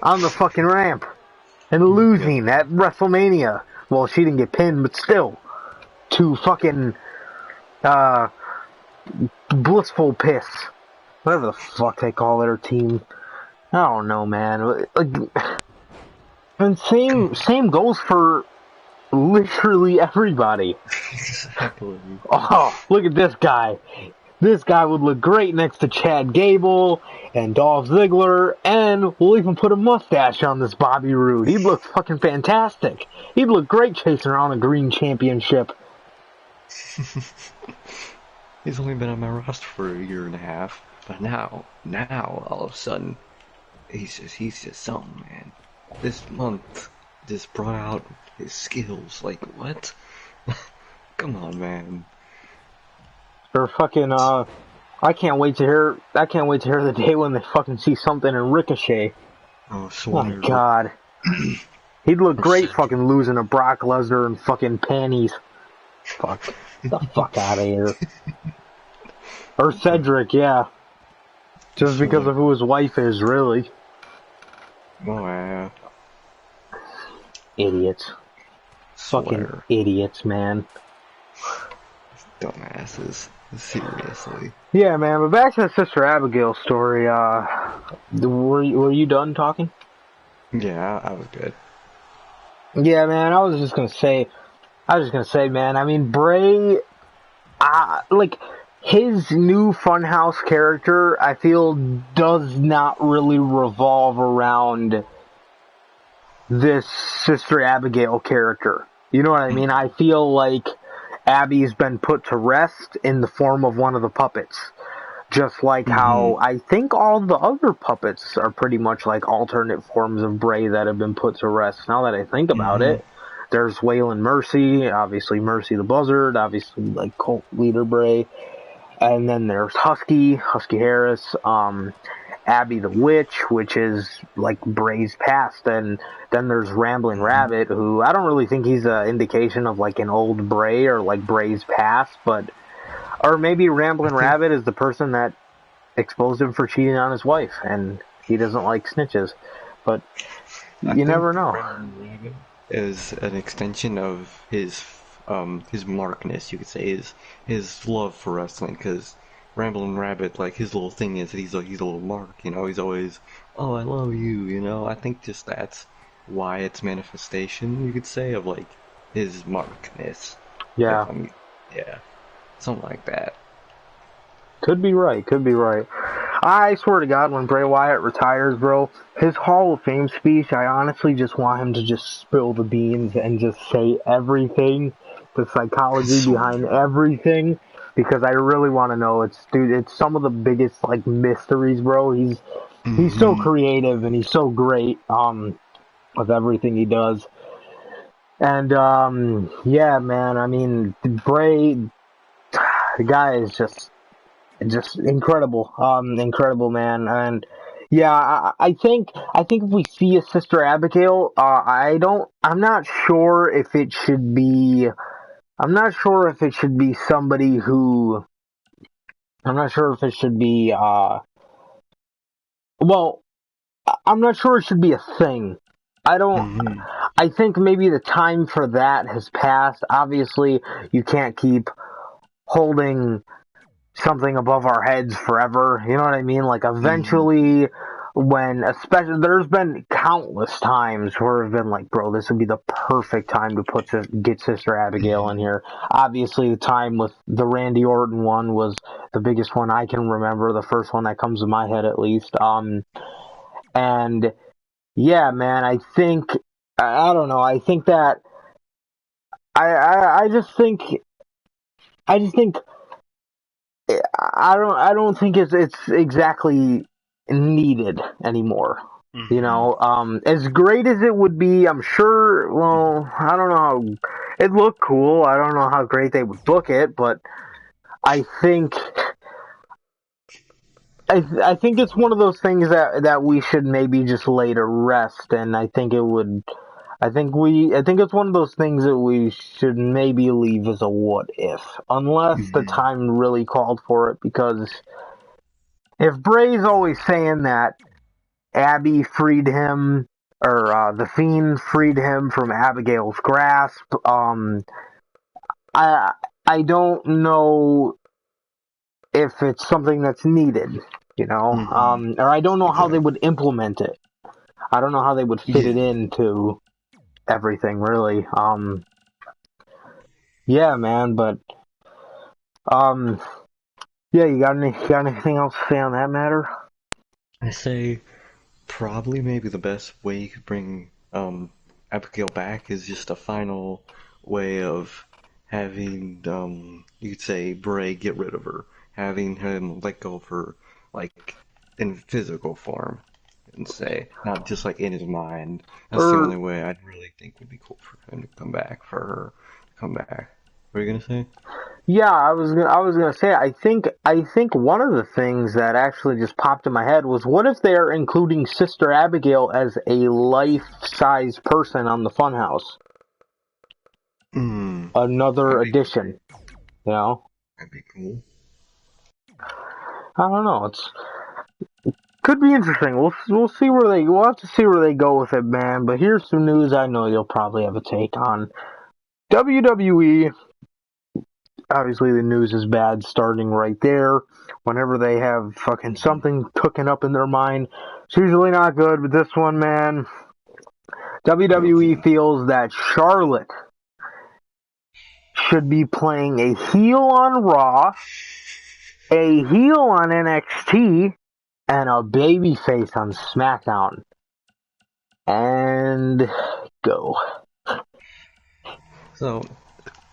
on the fucking ramp and Yeah. losing at WrestleMania. Well, she didn't get pinned, but still, to fucking uh, Blissful Piss, whatever the fuck they call their team. I don't know, man. Like, and same goes for literally everybody. Exactly. Oh, look at this guy. This guy would look great next to Chad Gable and Dolph Ziggler, and we'll even put a mustache on this Bobby Roode. He'd look fucking fantastic. He'd look great chasing around a green championship. He's only been on my roster for a year and a half, but now, all of a sudden, he's just something, man. This month just brought out his skills. Like, what? Come on, man. Or fucking, I can't wait to hear the day when they fucking see something in Ricochet. Oh, My swear. god. He'd look great Sick. fucking losing to Brock Lesnar in fucking panties. Fuck. Get the fuck out of here. Or Cedric, yeah. Just because of who his wife is, really. Oh, yeah. Idiots. Fucking Swear. idiots, man. Dumbasses. Seriously. Yeah, man, but back to the Sister Abigail story, were you done talking? Yeah, I was good. Yeah, man, I was just gonna say, man, I mean, Bray, like, his new Funhouse character, I feel, does not really revolve around this Sister Abigail character. You know what I mean? I feel like Abby's been put to rest in the form of one of the puppets. Just like how I think all the other puppets are pretty much like alternate forms of Bray that have been put to rest. Now that I think about it, there's Waylon Mercy, obviously Mercy the Buzzard, obviously like cult leader Bray. And then there's Husky Harris, Abby the Witch, which is like Bray's past, and then there's Rambling Rabbit, who I don't really think he's an indication of like an old Bray or like Bray's past, but or maybe Rambling Rabbit is the person that exposed him for cheating on his wife, and he doesn't like snitches. But I you think never know. Ramblin' Rabbit is an extension of his markness, you could say, his love for wrestling. Because Ramblin' Rabbit, like his little thing is that he's a little mark, you know. He's always, oh, I love you, you know. I think just that's why it's manifestation, you could say, of like his markness. Yeah, If I'm, yeah, something like that. could be right. Could be right. I swear to God, when Bray Wyatt retires, bro, his Hall of Fame speech, I honestly just want him to just spill the beans and just say everything, the psychology So behind everything, because I really want to know. It's some of the biggest like mysteries, bro. He's so mm-hmm. creative and he's so great with everything he does. And yeah, man. I mean, Bray, the guy is just incredible, incredible man. And yeah, I think if we see a Sister Abigail, I'm not sure if it should be, I'm not sure if it should be somebody who, I'm not sure if it should be, well, I'm not sure it should be a thing. I don't. Mm-hmm. I think maybe the time for that has passed. Obviously, you can't keep holding something above our heads forever. You know what I mean? Like Mm-hmm. eventually, when especially there's been countless times where I've been like, bro, this would be the perfect time to get Sister Abigail in Mm-hmm. here. Obviously, the time with the Randy Orton one was the biggest one I can remember. The first one that comes to my head, at least. And yeah, man, I don't know. I think that I just think I don't think it's exactly needed anymore. You Mm-hmm. know, as great as it would be, I'm sure. Well, I don't know. It looked cool. I don't know how great they would book it, but I think I think it's one of those things that we should maybe just lay to rest. And I think it would. I think it's one of those things that we should maybe leave as a what if, unless the Mm-hmm. time really called for it, because if Bray's always saying that Abby freed him, or the Fiend freed him from Abigail's grasp, I I don't know if it's something that's needed, Mm-hmm. or I don't know how they would Exactly. implement it. I don't know how they would fit Yeah. it into everything, really. Yeah, man, but um, yeah, you got anything else to say on that matter? I say probably maybe the best way you could bring Abigail back is just a final way of having you could say Bray get rid of her, having him let go of her like in physical form and say not just like in his mind. That's the Or only way I'd really think would be cool for him to come back, for her to come back. What are you gonna say? Yeah, I was gonna say I think one of the things that actually just popped in my head was, what if they're including Sister Abigail as a life-size person on the Funhouse? Hmm, Another that'd be addition, you know? that'd be cool. I don't know. It's could be interesting. We'll have to see where they go with it, man. But here's some news I know you'll probably have a take on. WWE, obviously the news is bad starting right there. Whenever they have fucking Hmm. something cooking up in their mind, it's usually not good. But this one, man, WWE Okay. feels that Charlotte should be playing a heel on Raw, a heel on NXT, and a babyface on SmackDown. And go. So,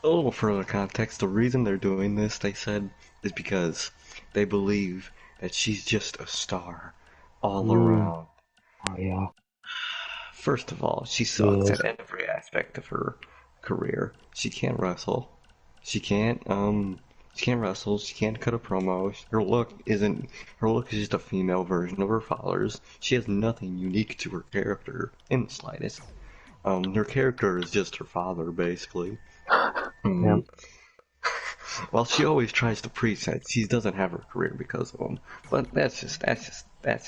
a little further context, the reason they're doing this, they said, is because they believe that she's just a star all Mm, around. oh yeah, First of all, she he sucks is. at every aspect of her career. She can't wrestle. She can't wrestle. She can't cut a promo. Her look is just a female version of her father's. She has nothing unique to her character in the slightest. Her character is just her father, basically. Yeah. Um, Well, she always tries to preach that she doesn't have her career because of him, but that's just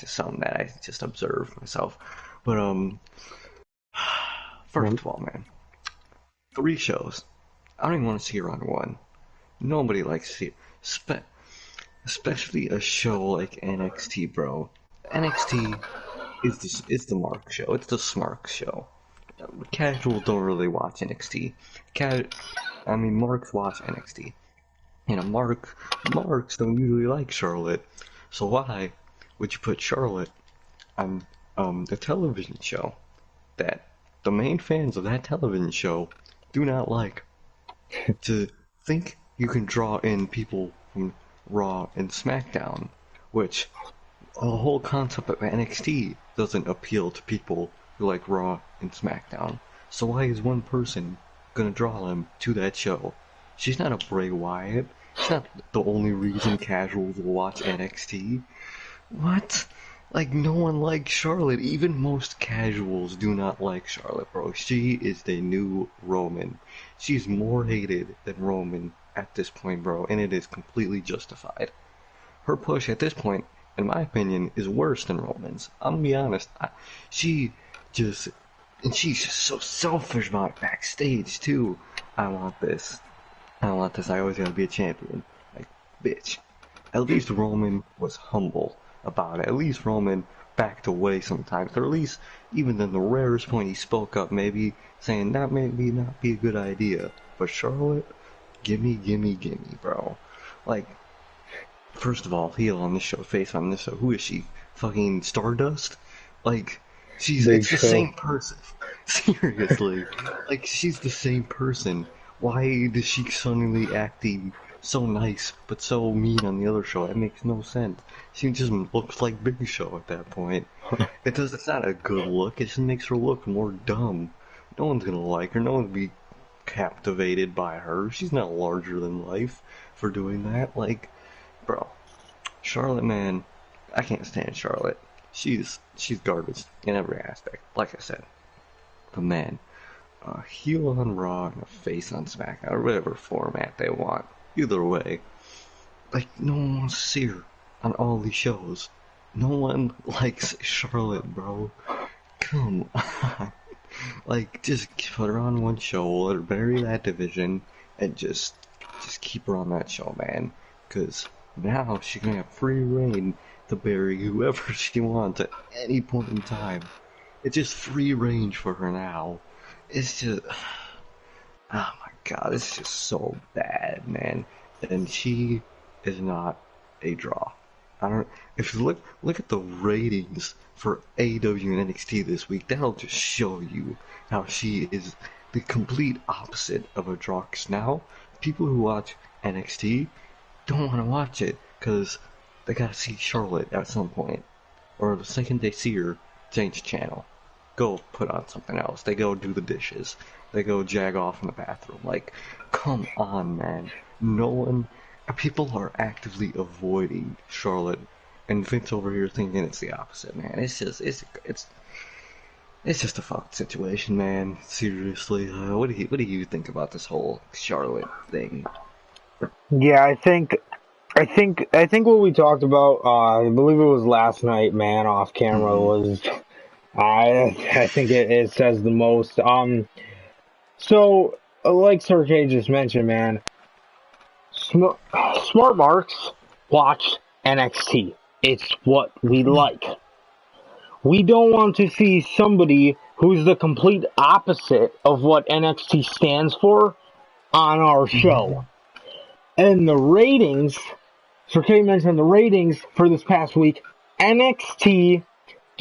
something that I just observe myself. But first of all, man, 3 shows. I don't even want to see her on one. Nobody likes to see it. Especially a show like NXT, bro. NXT is the Mark show. It's the Smark show. Casuals don't really watch NXT. Marks watch NXT. Marks don't usually like Charlotte. So why would you put Charlotte on the television show that the main fans of that television show do not like? To think you can draw in people from Raw and SmackDown, which the whole concept of NXT doesn't appeal to people who like Raw and SmackDown. So why is one person gonna draw them to that show? She's not a Bray Wyatt. She's not the only reason casuals will watch NXT. What? Like, no one likes Charlotte. Even most casuals do not like Charlotte, bro. She is the new Roman. She's more hated than Roman at this point, bro, and it is completely justified. Her push at this point, in my opinion, is worse than Roman's. I'm gonna be honest. She just, and she's just so selfish about it backstage too. I want this. I want this. I always gotta be a champion. Like, bitch. At least Roman was humble about it. At least Roman backed away sometimes. Or at least, even in the rarest point, he spoke up, maybe saying that maybe not be a good idea. But Charlotte, gimme, gimme, gimme, bro. Like, first of all, heel on this show, face on this show. Who is she? Fucking Stardust? Like, Big it's the Show. same person. Seriously. Like, she's the same person. Why does she suddenly acting so nice, but so mean on the other show? It makes no sense. She just looks like Big Show at that point. It's not a good look, it just makes her look more dumb. No one's gonna like her, no one's gonna be captivated by her. She's not larger than life for doing that. Like, bro, Charlotte, man, I can't stand Charlotte. She's garbage in every aspect. Like I said, but man, a heel on Raw and a face on SmackDown, or whatever format they want. Either way, like, no one wants to see her on all these shows. No one likes Charlotte, bro. Come on. Like, just put her on one show, let her bury that division, and just keep her on that show, man. Cause now she's gonna have free reign to bury whoever she wants at any point in time. It's just free range for her now. It's just, oh my god, it's just so bad, man. And she is not a draw. I don't. If you look at the ratings for AEW and NXT this week, that'll just show you how she is the complete opposite of a draw. 'Cause now people who watch NXT don't want to watch it because they gotta see Charlotte at some point, or the second they see her, change channel, go put on something else. They go do the dishes. They go jag off in the bathroom. Like, come on, man. No one. People are actively avoiding Charlotte, and Vince over here thinking it's the opposite, man. It's just a fucked situation, man. Seriously, what do you think about this whole Charlotte thing? Yeah, I think what we talked about, I believe it was last night, man, off camera, Mm-hmm. was I think it says the most. So like Sergey just mentioned, man, sm- smart marks watch NXT. It's what we like. We don't want to see somebody who's the complete opposite of what NXT stands for on our show. And the ratings, Sergey mentioned the ratings for this past week. NXT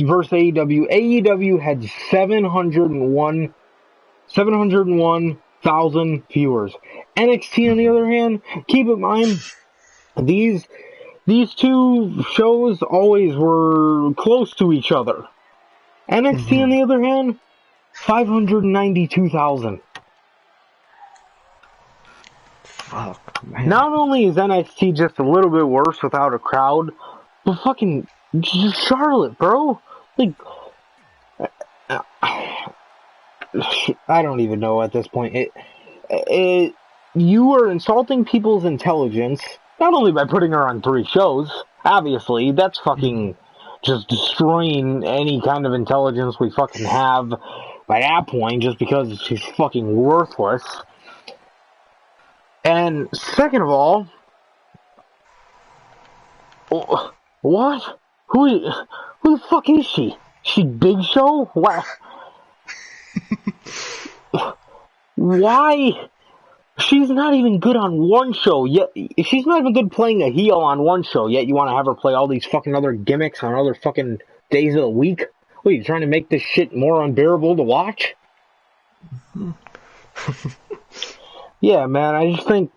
versus AEW. AEW had 701,000 viewers. NXT, on the Mm-hmm. other hand, keep in mind, these two shows always were close to each other. NXT, on Mm-hmm. the other hand, 592,000. Fuck, man. Not only is NXT just a little bit worse without a crowd, but fucking just Charlotte, bro. Like, I don't even know at this point. It you are insulting people's intelligence, not only by putting her on 3 shows, obviously, that's fucking just destroying any kind of intelligence we fucking have by that point, just because she's fucking worthless. And second of all, what? Who the fuck is she? She Big Show? What? Why? She's not even good on one show, yet she's not even good playing a heel on one show, yet you want to have her play all these fucking other gimmicks on other fucking days of the week? What, are you trying to make this shit more unbearable to watch? Yeah, man, I just think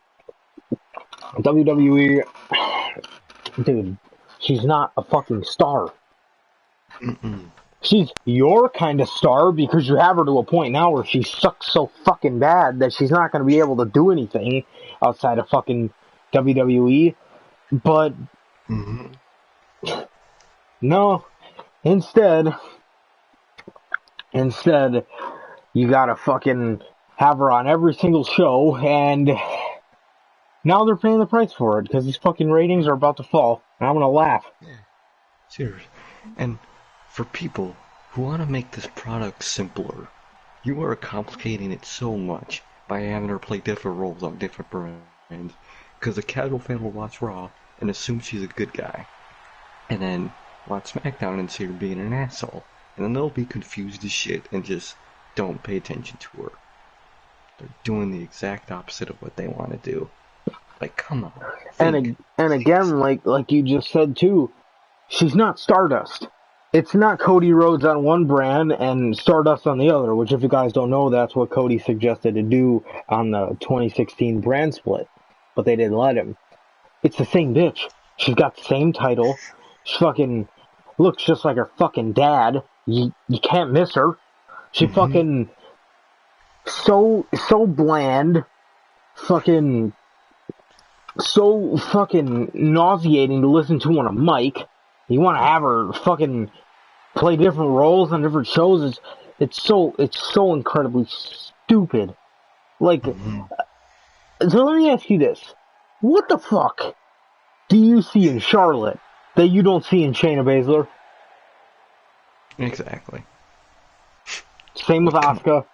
WWE, dude, she's not a fucking star. She's your kind of star because you have her to a point now where she sucks so fucking bad that she's not going to be able to do anything outside of fucking WWE. But no, instead, you gotta fucking have her on every single show, and now they're paying the price for it because these fucking ratings are about to fall. And I'm gonna laugh. Yeah, serious. And for people who want to make this product simpler, you are complicating it so much by having her play different roles on different brands. Because a casual fan will watch Raw and assume she's a good guy, and then watch SmackDown and see her being an asshole, and then they'll be confused as shit and just don't pay attention to her. They're doing the exact opposite of what they want to do. Like, come on. And again, like you just said too, she's not Stardust. It's not Cody Rhodes on one brand and Stardust on the other, which if you guys don't know, that's what Cody suggested to do on the 2016 brand split. But they didn't let him. It's the same bitch. She's got the same title. She fucking looks just like her fucking dad. You can't miss her. She fucking so bland. Fucking so fucking nauseating to listen to on a mic. You want to have her fucking play different roles on different shows. It's so incredibly stupid. Like, so let me ask you this: what the fuck do you see in Charlotte that you don't see in Shayna Baszler? Exactly. Same with Asuka.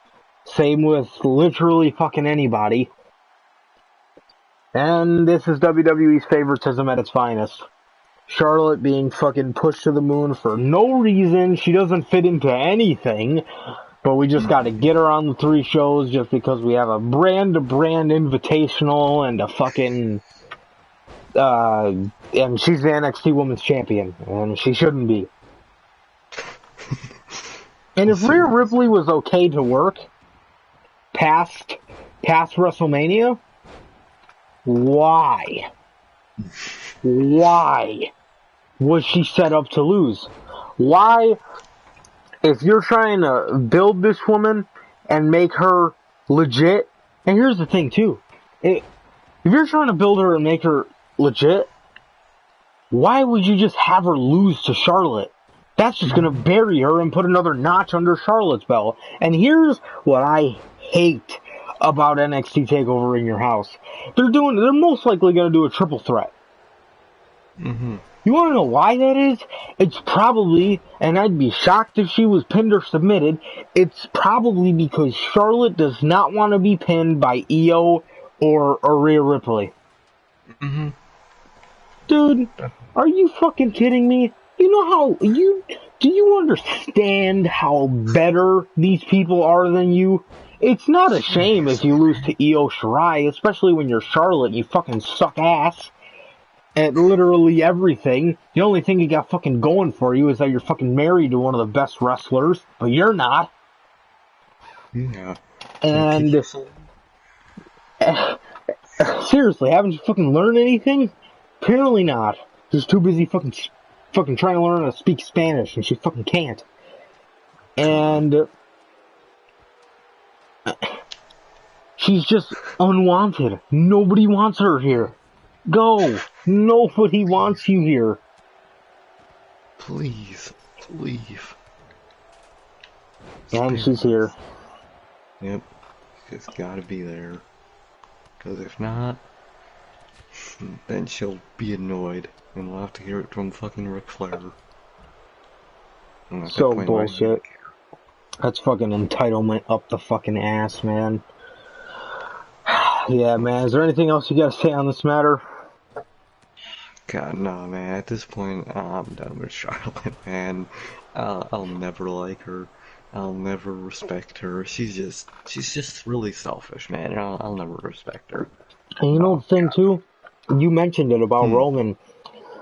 Same with literally fucking anybody. And this is WWE's favoritism at its finest. Charlotte being fucking pushed to the moon for no reason. She doesn't fit into anything. But we just gotta get her on the 3 shows just because we have a brand-to-brand invitational and a fucking... and she's the NXT Women's Champion. And she shouldn't be. And if Rhea Ripley was okay to work past WrestleMania, why was she set up to lose? Why, if you're trying to build this woman and make her legit, and here's the thing too, if you're trying to build her and make her legit, why would you just have her lose to Charlotte? That's just gonna bury her and put another notch under Charlotte's belt. And here's what I hate about NXT TakeOver in Your House. They're most likely gonna do a triple threat. You wanna know why that is? It's probably, and I'd be shocked if she was pinned or submitted, it's probably because Charlotte does not want to be pinned by Io or Rhea Ripley. Dude, are you fucking kidding me? You know do you understand how better these people are than you? It's not a shame if you lose to Io Shirai, especially when you're Charlotte and you fucking suck ass at literally everything. The only thing you got fucking going for you is that you're fucking married to one of the best wrestlers, but you're not. Yeah. And seriously, haven't you fucking learned anything? Apparently not. Just too busy fucking trying to learn how to speak Spanish, and she fucking can't. And she's just unwanted. Nobody wants her here. Go. Nobody wants you here. Please, leave. And she's here. Yep. It's gotta be there. Because if not, then she'll be annoyed, and we'll have to hear it from fucking Ric Flair. And at that So point, why do you bullshit. care? That's fucking entitlement up the fucking ass, man. Yeah, man. Is there anything else you gotta say on this matter? God, no, man. At this point, I'm done with Charlotte, man. I'll never like her. I'll never respect her. She's just really selfish, man. I'll never respect her. And you know Oh, the thing God. too? You mentioned it about Hmm. Roman.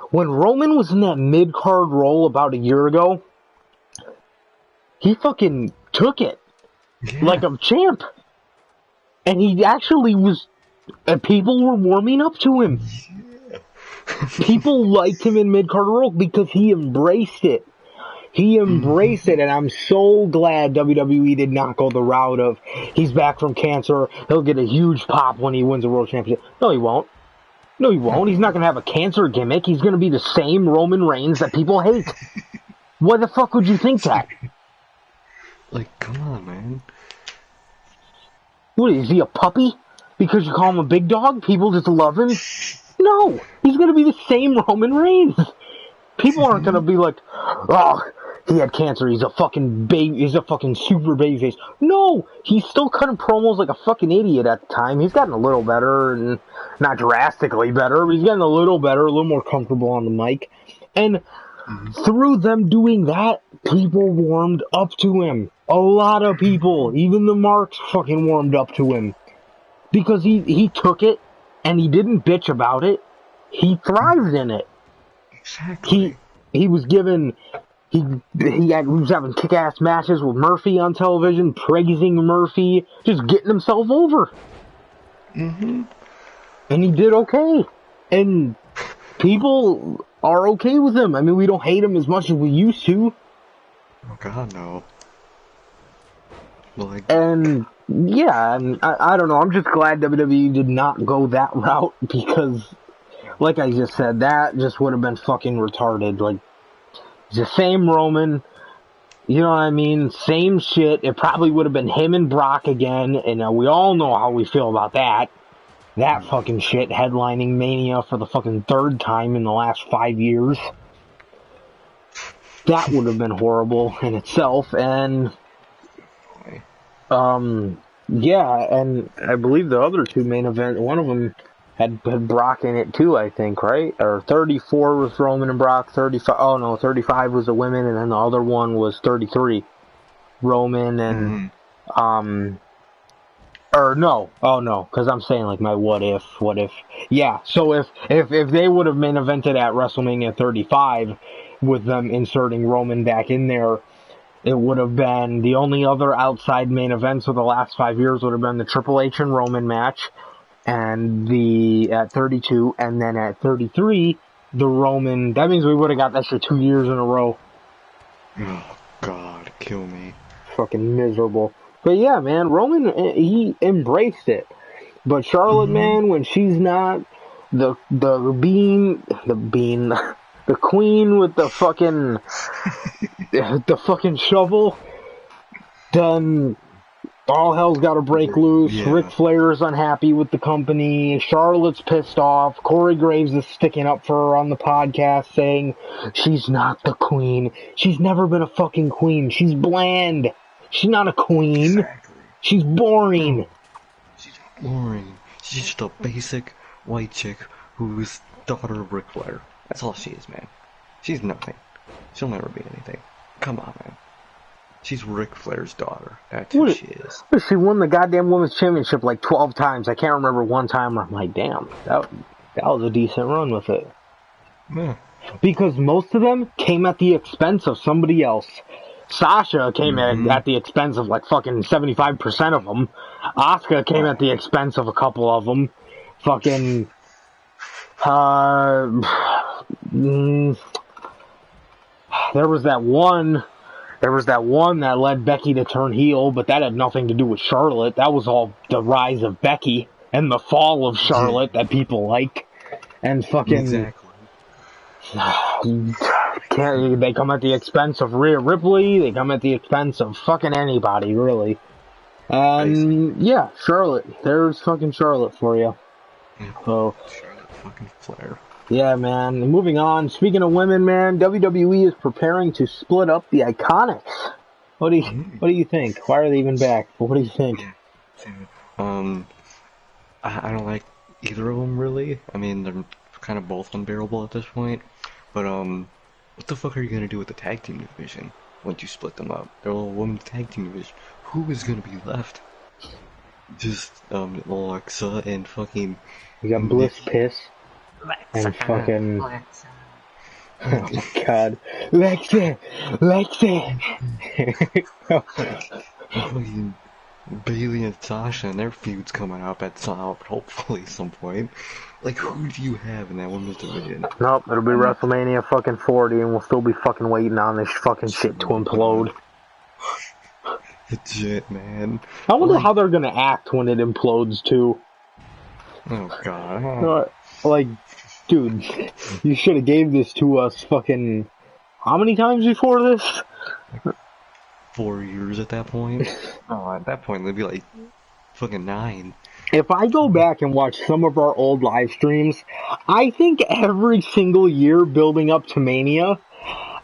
When Roman was in that mid-card role about a year ago, he fucking took it like Yeah. a champ. And he actually was, and people were warming up to him. People liked him in mid-card role because he embraced it. He embraced Hmm. it, and I'm so glad WWE did not go the route of he's back from cancer, he'll get a huge pop when he wins a world championship. No, he won't. No, he No, won't. he He's not won't. going to have a cancer gimmick. He's going to be the same Roman Reigns that people hate. Why the fuck would you think that? Like, come on, man. What, is he a puppy? Because you call him a big dog, people just love him? No, he's going to be the same Roman Reigns. People aren't going to be like, oh, he had cancer, he's a fucking baby, he's a fucking super babyface. No, he's still cutting promos like a fucking idiot at the time. He's gotten a little better, and not drastically better, but he's gotten a little better, a little more comfortable on the mic. And Hmm. through them doing that, people warmed up to him. A lot of people, even the marks, fucking warmed up to him. Because he took it, and he didn't bitch about it. He thrived in it. He Exactly. he was given he was having kick-ass matches with Murphy on television, praising Murphy, just getting himself over, Hmm. and he did okay. And people are okay with him. I mean, we don't hate him as much as we used to. Oh, God, no. Like, And yeah, and I don't know. I'm just glad WWE did not go that route because, like I just said, that just would have been fucking retarded. Like, it's the same Roman. You know what I mean? Same shit. It probably would have been him and Brock again, and we all know how we feel about that. That fucking shit, headlining Mania for the fucking third time in the last 5 years. That would have been horrible in itself, and, yeah, and I believe the other two main events, one of them had Brock in it too, I think, right? Or 34 was Roman and Brock, 35, oh no, 35 was the women, and then the other one was 33. Roman and, hmm. or no, oh no, because I'm saying like my what if, yeah. So if they would have main evented at WrestleMania 35 with them inserting Roman back in there, it would have been the only other outside main events of the last 5 years would have been the Triple H and Roman match, and the at 32, and then at 33 the Roman. That means we would have got that shit 2 years in a row. Oh, God, kill me. Fucking miserable. But yeah, man, Roman, he embraced it. But Charlotte, Hmm. man, when she's not the bean, the queen with the fucking shovel, then all hell's got to break loose. Ric Yeah. Flair is unhappy with the company. Charlotte's pissed off. Corey Graves is sticking up for her on the podcast, saying she's not the queen. She's never been a fucking queen. She's bland. She's not a queen. Exactly. She's boring. No, she's boring. She's just a basic white chick who's daughter of Ric Flair. That's all she is, man. She's nothing. She'll never be anything. Come on, man. She's Ric Flair's daughter. That's who What? she is. She won the goddamn women's championship like 12 times. I can't remember one time where I'm like, damn, that was a decent run with it. Yeah. Because most of them came at the expense of somebody else. Sasha came at the expense of like fucking 75% of them. Asuka came at the expense of a couple of them. Fucking, there was that one that led Becky to turn heel, but that had nothing to do with Charlotte. That was all the rise of Becky and the fall of Charlotte that people like. And fucking, Exactly. they come at the expense of Rhea Ripley. They come at the expense of fucking anybody, really. And yeah, Charlotte. There's fucking Charlotte for you. Yeah, So Charlotte fucking Flair. yeah, man. Moving on. Speaking of women, man, WWE is preparing to split up the Iconics. What do you think? Why are they even back? What do you think? Yeah. Um, I don't like either of them really. I mean, they're kind of both unbearable at this point. But what the fuck are you gonna do with the tag team division once you split them up? They're all women's tag team division. Who is gonna be left? Just Alexa and fucking You got Bliss Nikki. Piss and fucking. Alexa. Oh my god. Lexa! Lexa! Fucking Bailey and Sasha and their feud's coming up at hopefully some point. Like, who do you have in that women's division? Nope, it'll be I'm not WrestleMania fucking 40 and we'll still be fucking waiting on this fucking shit to implode. legit, man. I wonder Like, how they're gonna act when it implodes too. oh god. Like, dude, you should have gave this to us fucking how many times before this? 4 years at that point. Oh, at that point they'd be like fucking 9. If I go back and watch some of our old live streams, I think every single year building up to Mania,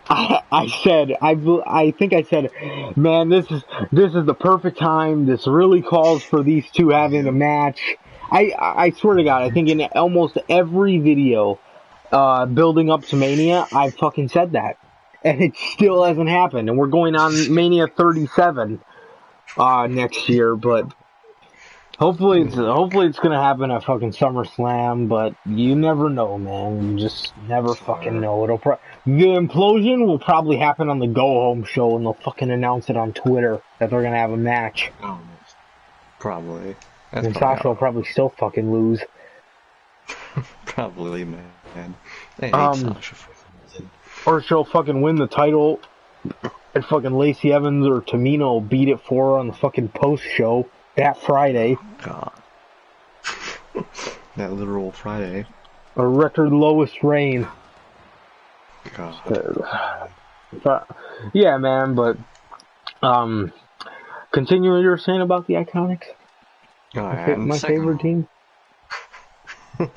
I think I said, man, this is the perfect time. This really calls for these two having a match. I swear to God, I think in almost every video, building up to Mania, I fucking said that. And it still hasn't happened. And we're going on Mania 37, next year, but hopefully it's gonna happen at fucking SummerSlam, but you never know, man. You just never fucking know. The implosion will probably happen on the go home show, and they'll fucking announce it on Twitter that they're gonna have a match. Oh, probably. And Sasha will probably still fucking lose. Probably, man. I hate Sasha for some reason. Or she'll fucking win the title, and fucking Lacey Evans or Tamina will beat it for her on the fucking post show that Friday. God. That literal Friday. A record lowest reign. God. But, yeah, man, but continuing your saying about the Iconics. Oh, My favorite team. Oh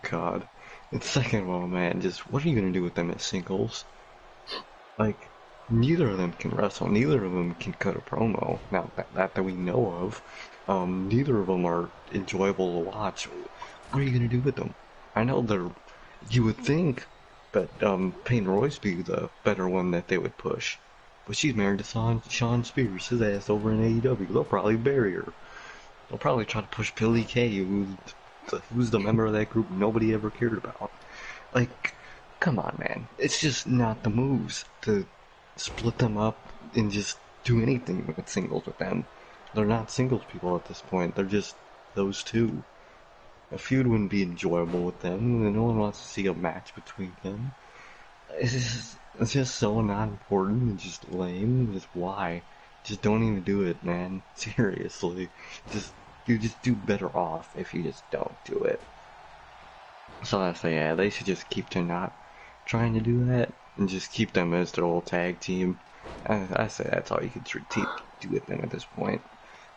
God. And second of all, man, just what are you gonna do with them as singles? Like, neither of them can wrestle. Neither of them can cut a promo. Now that we know of, neither of them are enjoyable to watch. What are you gonna do with them? I know they're. You would think that Peyton Royce be the better one that they would push, but she's married to Sean Spears, his ass over in AEW. They'll probably bury her. They'll probably try to push Billy Kay, who's the member of that group nobody ever cared about. Like, come on, man. It's just not the moves to split them up and just do anything with singles with them. They're not singles people at this point. They're just those two. A feud wouldn't be enjoyable with them, and no one wants to see a match between them. It's just so not important and just lame. Just why? Just don't even do it, man. Seriously. You just do better off if you just don't do it. So I say, yeah, they should just keep to not trying to do that and just keep them as their old tag team. I say that's all you can do with them at this point.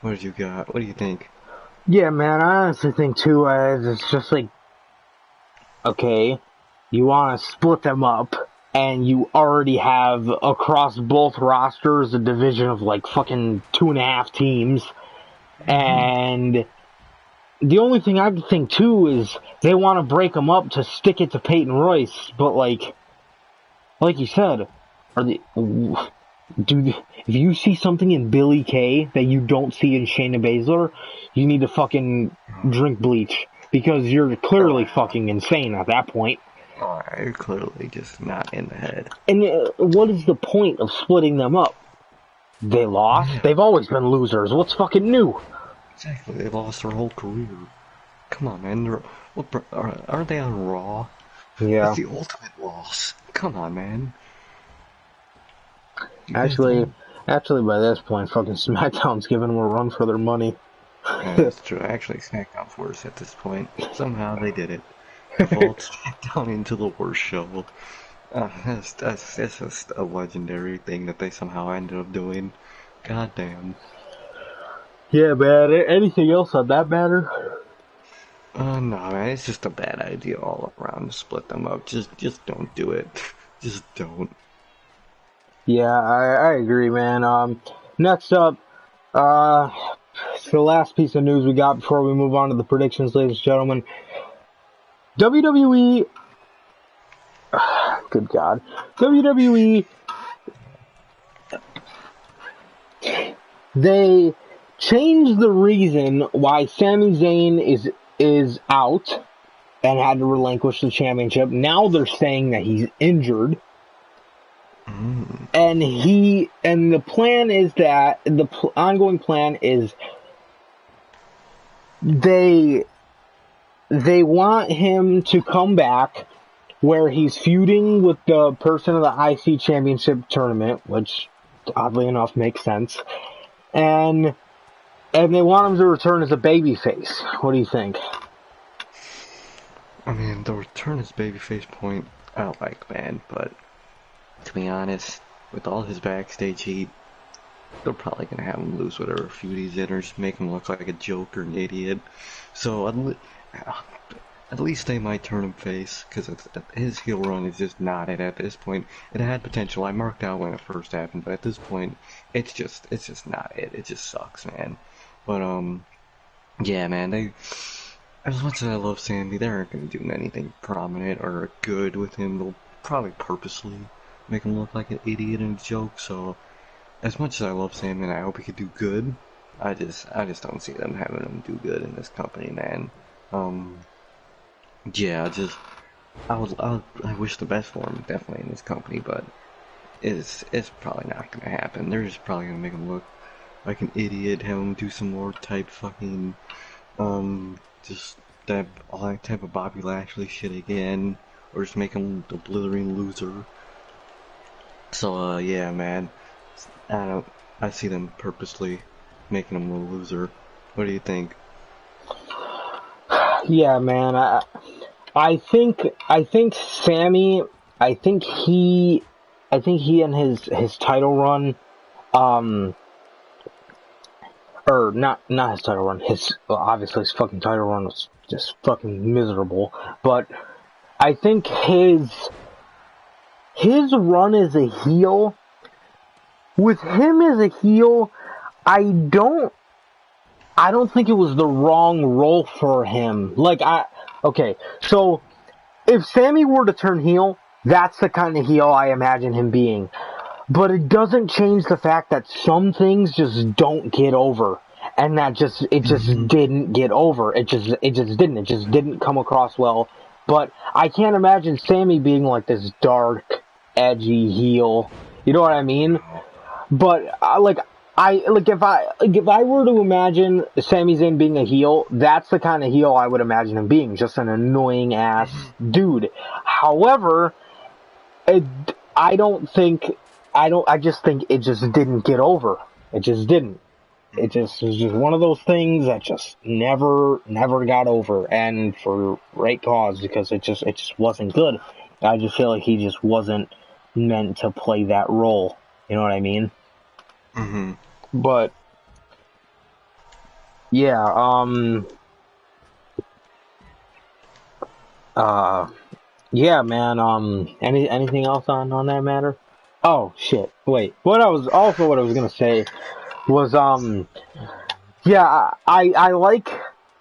What have you got? What do you think? Yeah, man, I honestly think too, it's just like, okay, you want to split them up, and you already have across both rosters a division of like fucking 2.5 teams, and the only thing I could think too is they want to break them up to stick it to Peyton Royce, but like you said, if you see something in Billy Kay that you don't see in Shayna Baszler, you need to fucking drink bleach. Because you're clearly fucking insane at that point. You're clearly just not in the head. And what is the point of splitting them up? They lost? Yeah. They've always been losers. What's fucking new? Exactly. They lost their whole career. Come on, man. Aren't they on Raw? Yeah. That's the ultimate loss. Come on, man. Actually, by this point, fucking SmackDown's giving them a run for their money. Yeah, that's true. Actually, SmackDown's worse at this point. Somehow they did it. Evolved SmackDown into the worst show. That's just a legendary thing that they somehow ended up doing. God damn. Yeah, man. Anything else on that matter? No, man, it's just a bad idea all around to split them up. Just don't do it. Just don't. Yeah, I agree, man. Next up, uh, it's the last piece of news we got before we move on to the predictions, ladies and gentlemen. WWE, good God, WWE, they changed the reason why Sami Zayn is out and had to relinquish the championship. Now they're saying that he's injured. Mm. And the plan is that ongoing plan is they want him to come back where he's feuding with the person of the IC Championship tournament, which oddly enough makes sense, and they want him to return as a babyface. What do you think? I mean, the return as babyface point I like, man, but to be honest, with all his backstage heat, they're probably gonna have him lose whatever feud he's in or just make him look like a joke or an idiot. So at least they might turn him face, because his heel run is just not it at this point. It had potential. I marked out when it first happened, but at this point, it's just not it. It just sucks, man. But yeah, man. As much as I love Sandy, they aren't gonna do anything prominent or good with him. They'll probably purposely make him look like an idiot and a joke. So as much as I love Sam and I hope he could do good, I just don't see them having him do good in this company, man. Um, yeah, I wish the best for him, definitely in this company, but it's probably not gonna happen. They're just probably gonna make him look like an idiot, have him do some more type fucking just that all that type of Bobby Lashley shit again, or just make him the blithering loser. So yeah, man. I don't. I see them purposely making him a loser. What do you think? Yeah, man. I think Sammy. I think he. I think he and his title run. Um, or not his title run. Obviously his fucking title run was just fucking miserable. But I think his run as a heel. With him as a heel, I don't think it was the wrong role for him. Okay, so if Sammy were to turn heel, that's the kind of heel I imagine him being. But it doesn't change the fact that some things just don't get over. And it just didn't get over. It just didn't. It just didn't come across well. But I can't imagine Sammy being like this dark, edgy heel. You know what I mean? But if I were to imagine Sami Zayn being a heel, that's the kind of heel I would imagine him being, just an annoying ass dude. However, I don't think I just think it just didn't get over. It just didn't. It just was just one of those things that just never got over, and for right cause, because it just wasn't good. I just feel like he just wasn't meant to play that role. You know what I mean? Mm-hmm. But yeah, yeah, man. Anything else on that matter? Oh shit! Wait. What I was gonna say was yeah, I like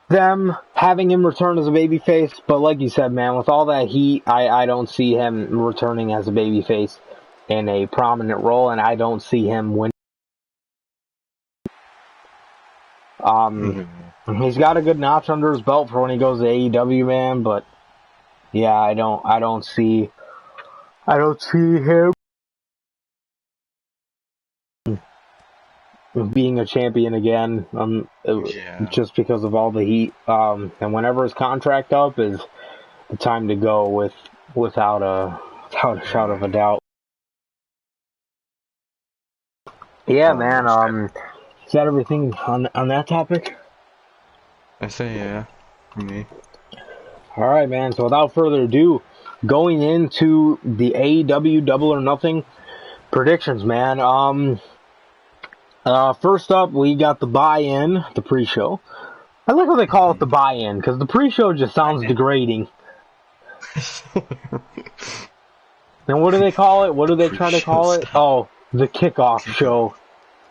them having him return as a babyface, but like you said, man, with all that heat, I don't see him returning as a babyface in a prominent role, and I don't see him winning. He's got a good notch under his belt for when he goes to AEW, man, but yeah, I don't see him being a champion again. Yeah. Just because of all the heat. And whenever his contract up is the time to go without a shadow of a doubt. Yeah, man. Almost. Is that everything on that topic? I say yeah. For me. All right, man. So without further ado, going into the AEW Double or Nothing predictions, man. First up, we got the buy-in, the pre-show. I like how they call it the buy-in, because the pre-show just sounds degrading. And what do they call it? What do they try to Pre-show call it? style. Oh, the kickoff show. Kickoff.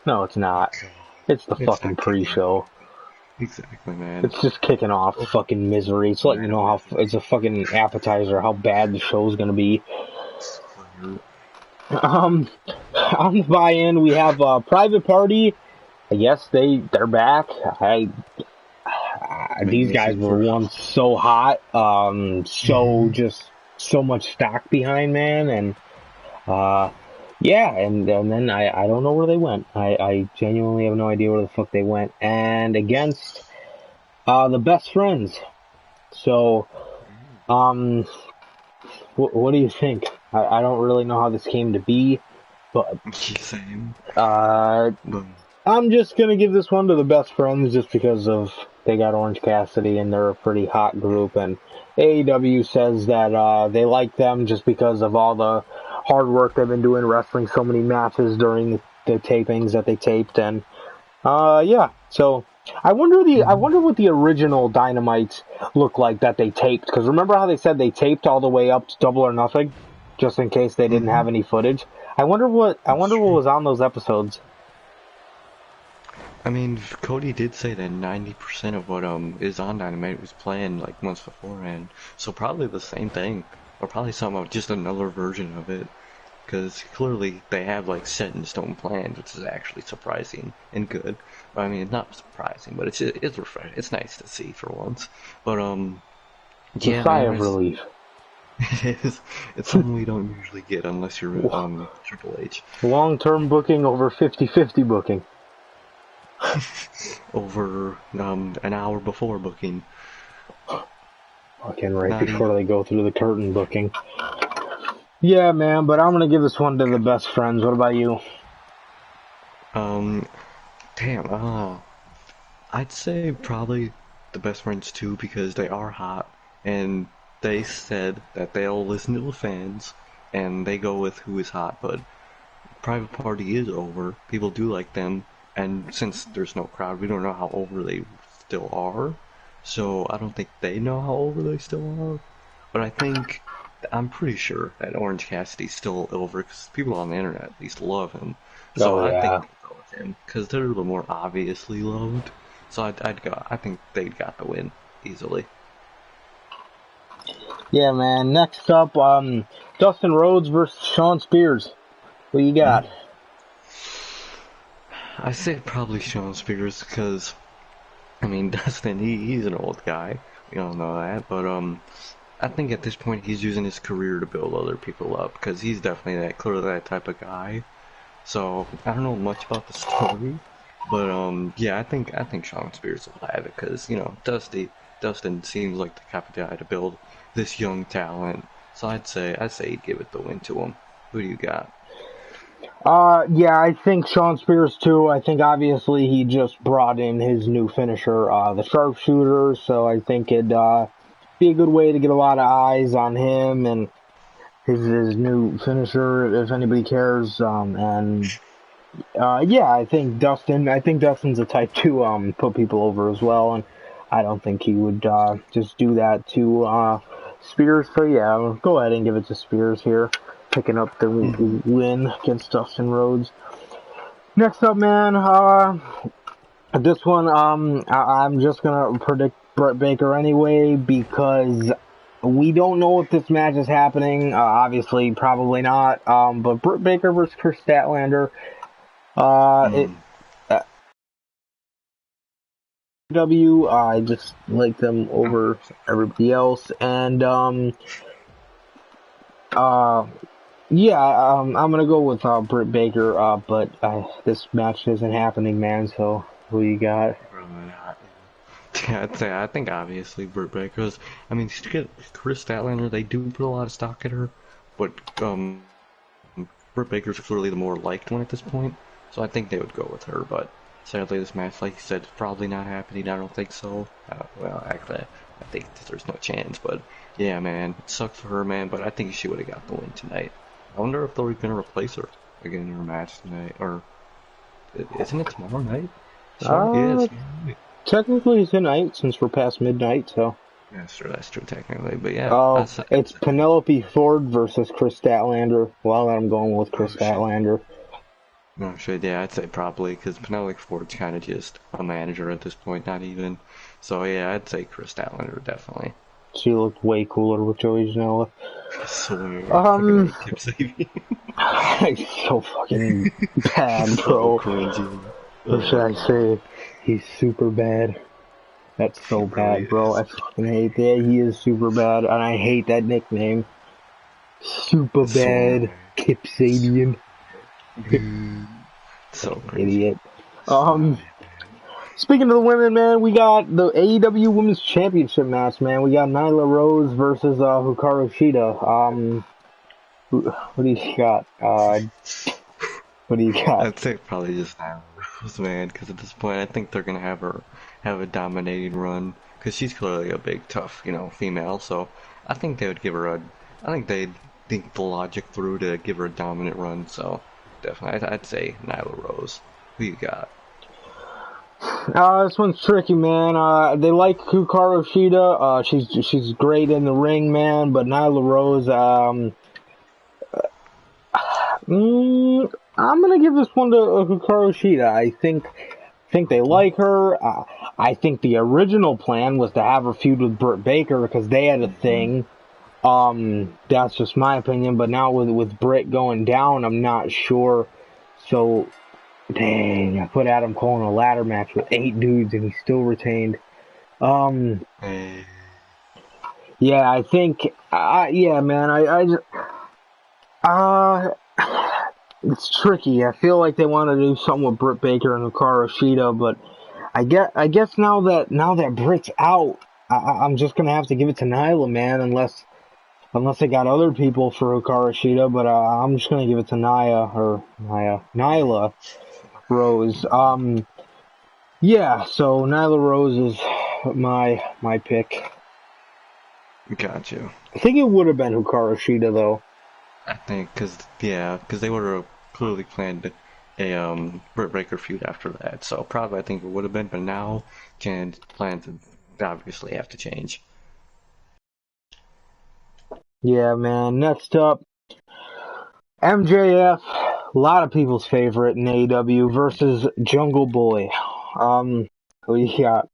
No, it's not. God. It's the It's fucking not kicking pre-show. off. Exactly, man. It's just kicking off fucking misery. It's letting you know how it's a fucking appetizer, how bad the show's gonna be. On the buy-in, we have Private Party. I guess they're back. These guys were once so hot, just so much stock behind, man, and yeah, and then I don't know where they went. I genuinely have no idea where the fuck they went. And against the Best Friends. So, what do you think? I don't really know how this came to be, but Same. I'm just gonna give this one to the Best Friends just because of they got Orange Cassidy and they're a pretty hot group, and AEW says that they like them just because of all the hard work they've been doing wrestling so many matches during the tapings that they taped, and yeah. So I wonder what the original Dynamites look like that they taped, because remember how they said they taped all the way up to Double or Nothing just in case they didn't have any footage. I wonder what was on those episodes. I mean, Cody did say that 90% of what is on Dynamite was planned like months beforehand, so probably the same thing, or probably just another version of it, because clearly they have like set in stone plans, which is actually surprising and good. I mean, it's not surprising, but it's refreshing. It's nice to see for once. But yeah, Sigh man, of relief. it is. It's something we don't usually get unless you're Triple H. Long-term booking over 50-50 booking. Over an hour before booking. Fucking right before they go through the curtain booking. Yeah, man, but I'm gonna give this one to the Best Friends. What about you? Damn, I'd say probably the Best Friends too, because they are hot, and they said that they'll listen to the fans, and they go with who is hot, but Private Party is over. People do like them, and since there's no crowd, we don't know how over they still are, so I don't think they know how over they still are, but I'm pretty sure that Orange Cassidy's still over, because people on the internet at least love him, so I think they'll go with him, because they're the more obviously loved, so I think they got the win, easily. Yeah, man, next up, Dustin Rhodes versus Shawn Spears. What you got? I say probably Shawn Spears, because, I mean, Dustin, he's an old guy, we all know that, but, I think at this point he's using his career to build other people up, because he's definitely clearly that type of guy, so, I don't know much about the story, but, yeah, I think Shawn Spears will have it, because, you know, Dustin seems like the type of guy to build this young talent, so I'd say he'd give it the win to him. Who do you got? Yeah, I think Shawn Spears too. I think obviously he just brought in his new finisher, the sharpshooter, so I think it'd be a good way to get a lot of eyes on him and his new finisher, if anybody cares. Yeah, I think Dustin's a type to put people over as well, and I don't think he would just do that to Spears. So yeah, go ahead and give it to Spears here, picking up the win against Dustin Rhodes. Next up, man, this one, I'm just gonna predict Britt Baker anyway, because we don't know if this match is happening. Obviously, probably not. But Britt Baker versus Chris Statlander. I just like them over everybody else, and yeah, I'm gonna go with Britt Baker. But this match isn't happening, man. So who you got? Yeah, I think obviously Britt Baker. I mean, to get Chris Statlander, they do put a lot of stock in her, but Britt Baker's clearly the more liked one at this point, so I think they would go with her. But sadly, this match, like you said, is probably not happening. I don't think so. Well, actually, I think there's no chance. But yeah, man, it sucks for her, man. But I think she would have got the win tonight. I wonder if they're gonna replace her again in her match tonight, or Isn't it tomorrow night? Tomorrow? Yeah, Uh, it's tomorrow night. technically it's tonight since we're past midnight, so. That's true, technically. But yeah, I'd It's say. Penelope Ford versus Chris Statlander. Well, I'm going with Oh Chris shit. Statlander. No shit, yeah, I'd say probably, because Penelope Ford's kind of just a manager at this point, not even. So yeah, I'd say Chris Statlander, definitely. She looked way cooler with Joey Janela. I swear, fucking Um, hate Kip Sabian. he's so fucking bad, So bro. cringy. Or should Oh I god, say, he's super bad. That's he so really bad, bro. is. I fucking hate that. He is super bad, and I hate that nickname. Super It's so bad, annoying. Kip So Sabian. bad. So Fucking cringy. idiot. Stop it, man. Speaking of the women, man, we got the AEW Women's Championship match, man. We got Nyla Rose versus Hikaru Shida. What do you got? What do you got? I'd say probably just Nyla Rose, man, because at this point I think they're gonna have her have a dominating run, because she's clearly a big, tough, female. So I think they would give her a. I think they'd think the logic through to give her a dominant run. So definitely, I'd say Nyla Rose. Who you got? This one's tricky, man. They like Hikaru Shida. She's great in the ring, man. But Nyla Rose, I'm gonna give this one to Hikaru Shida. I think they like her. I think the original plan was to have her feud with Britt Baker because they had a Hmm. thing. That's just my opinion. But now with Britt going down, I'm not sure. So, dang, I put Adam Cole in a ladder match with 8 dudes and he still retained. Um, Eh, yeah, I think, yeah, man, I just, uh, it's tricky. I feel like they want to do something with Britt Baker and Hikaru Shida, but I guess now that Britt's out, I'm just gonna have to give it to Nyla, man, unless they got other people for Hikaru Shida, but I'm just gonna give it to Nyla Rose. Yeah, so Nyla Rose is my pick. got you. I think it would have been Hikaru Shida though. I think because they would have clearly planned a Britt Baker feud after that. So probably I think it would have been, but now plans obviously have to change. Yeah, man. Next up, MJF, a lot of people's favorite in AEW versus Jungle Boy. Who you got?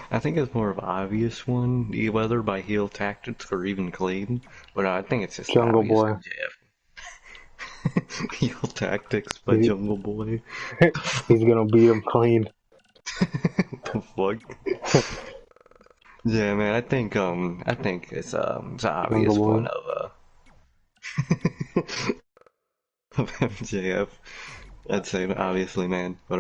I think it's more of an obvious one, whether by heel tactics or even clean, but I think it's just Jungle obvious Boy. MJF. Heel tactics by He, Jungle Boy. he's gonna beat him clean. The fuck? Yeah, man. I think it's an Jungle obvious Boy. one of MJF. I'd say obviously, man. But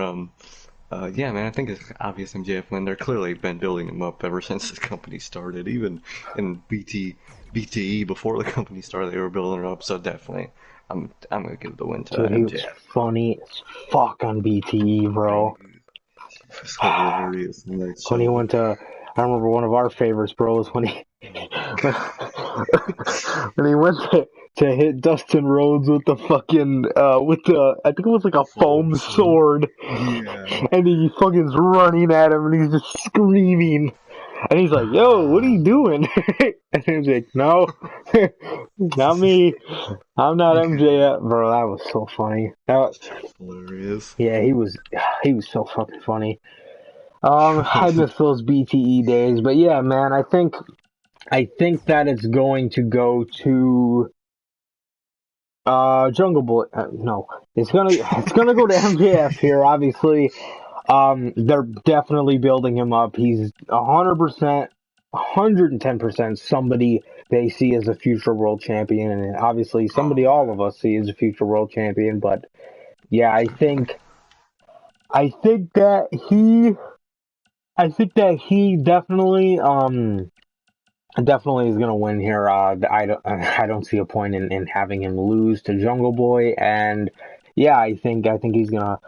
yeah, man. I think it's obvious MJF when they're clearly been building him up ever since this company started. Even in BTE before the company started, they were building it up. So definitely, I'm gonna give the win to Dude, he was MJF. funny as fuck on BTE, bro. It was hilarious in that When he show. went to, I remember one of our favorites, bro, was when he when he went to hit Dustin Rhodes with the fucking with the I think it was like a Foam foam sword. sword, Yeah. and he fucking's running at him and he's just screaming, and he's like, "Yo, what are you doing?" And he's like, "No, not me. I'm not MJF, bro." That was so funny. Shit was hilarious. Yeah, he was so fucking funny. I miss those BTE days, but yeah, man, I think that it's going to go to Jungle Boy. No, it's gonna go to MJF here. Obviously, they're definitely building him up. He's 100%, 110% somebody they see as a future world champion, and obviously somebody Oh all man. of us see as a future world champion. But yeah, I think that he definitely is gonna win here. I don't see a point in having him lose to Jungle Boy, and yeah, I think he's gonna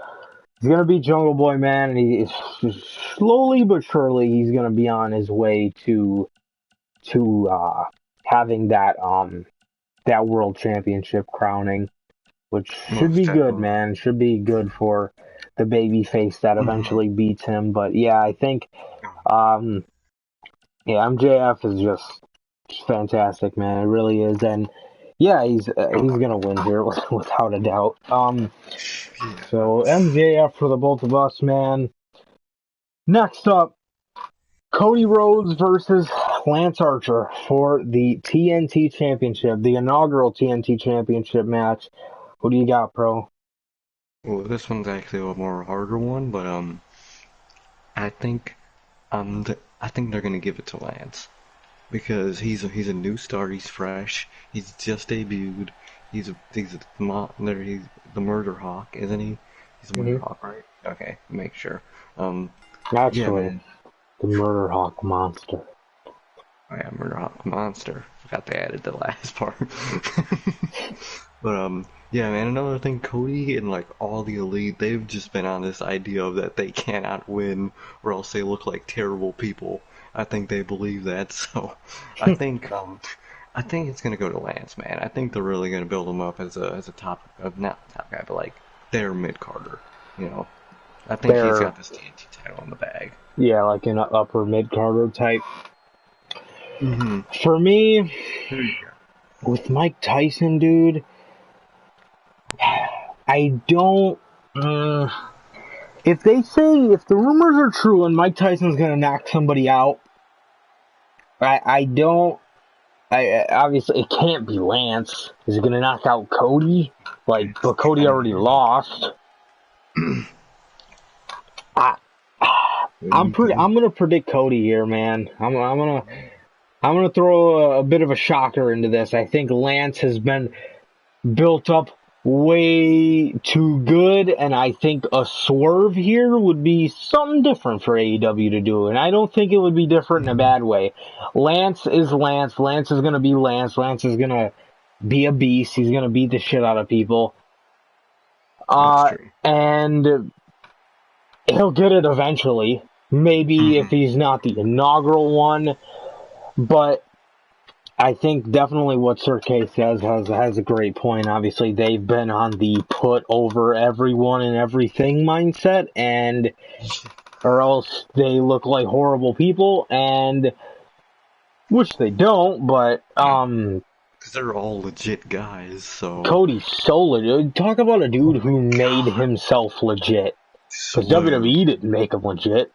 beat Jungle Boy, man, and he slowly but surely he's gonna be on his way to having that world championship crowning, which should Most be good, definitely. man. Should be good for the baby face that eventually beats him. But yeah, I think yeah, MJF is just fantastic, man. It really is, and yeah, he's gonna win here without a doubt. Yeah. So MJF for the both of us, man. Next up, Cody Rhodes versus Lance Archer for the TNT Championship, the inaugural TNT Championship match. Who do you got, pro? Well, this one's actually a more harder one, but I think I think they're gonna give it to Lance because he's a new star. He's fresh. He's just debuted. He's the Murder Hawk, isn't he? He's a Murder Mm-hmm. Hawk, right? Okay, make sure. Yeah, Actually, man. the Murder Hawk monster. I am Murder Hawk Monster. Forgot they added the last part. But yeah, man. Another thing, Cody and like all the elite, they've just been on this idea of that they cannot win, or else they look like terrible people. I think they believe that, so I think I think it's gonna go to Lance, man. I think they're really gonna build him up as a top, not top guy, but like their mid Carter. You know, I think he's They're got this TNT title in the bag. yeah, like an upper mid Carter type. Mm-hmm. For me, There you go. with Mike Tyson, dude, I don't. If the rumors are true and Mike Tyson's gonna knock somebody out, I don't. I obviously it can't be Lance. Is he gonna knock out Cody? Like, but Cody already lost. I, I'm gonna predict Cody here, man. I'm gonna throw a bit of a shocker into this. I think Lance has been built up way too good, and I think a swerve here would be something different for AEW to do, and I don't think it would be different in a bad way. Lance is Lance. Lance is gonna be Lance. Lance is gonna be a beast. He's gonna beat the shit out of people. That's true. And he'll get it eventually. Maybe if he's not the inaugural one, but I think definitely what Sir K says has a great point. Obviously, they've been on the put over everyone and everything mindset, and or else they look like horrible people, and which they don't. But Because they're all legit guys, so Cody's so legit. Talk about a dude who made himself legit. Because swear. WWE didn't make him legit.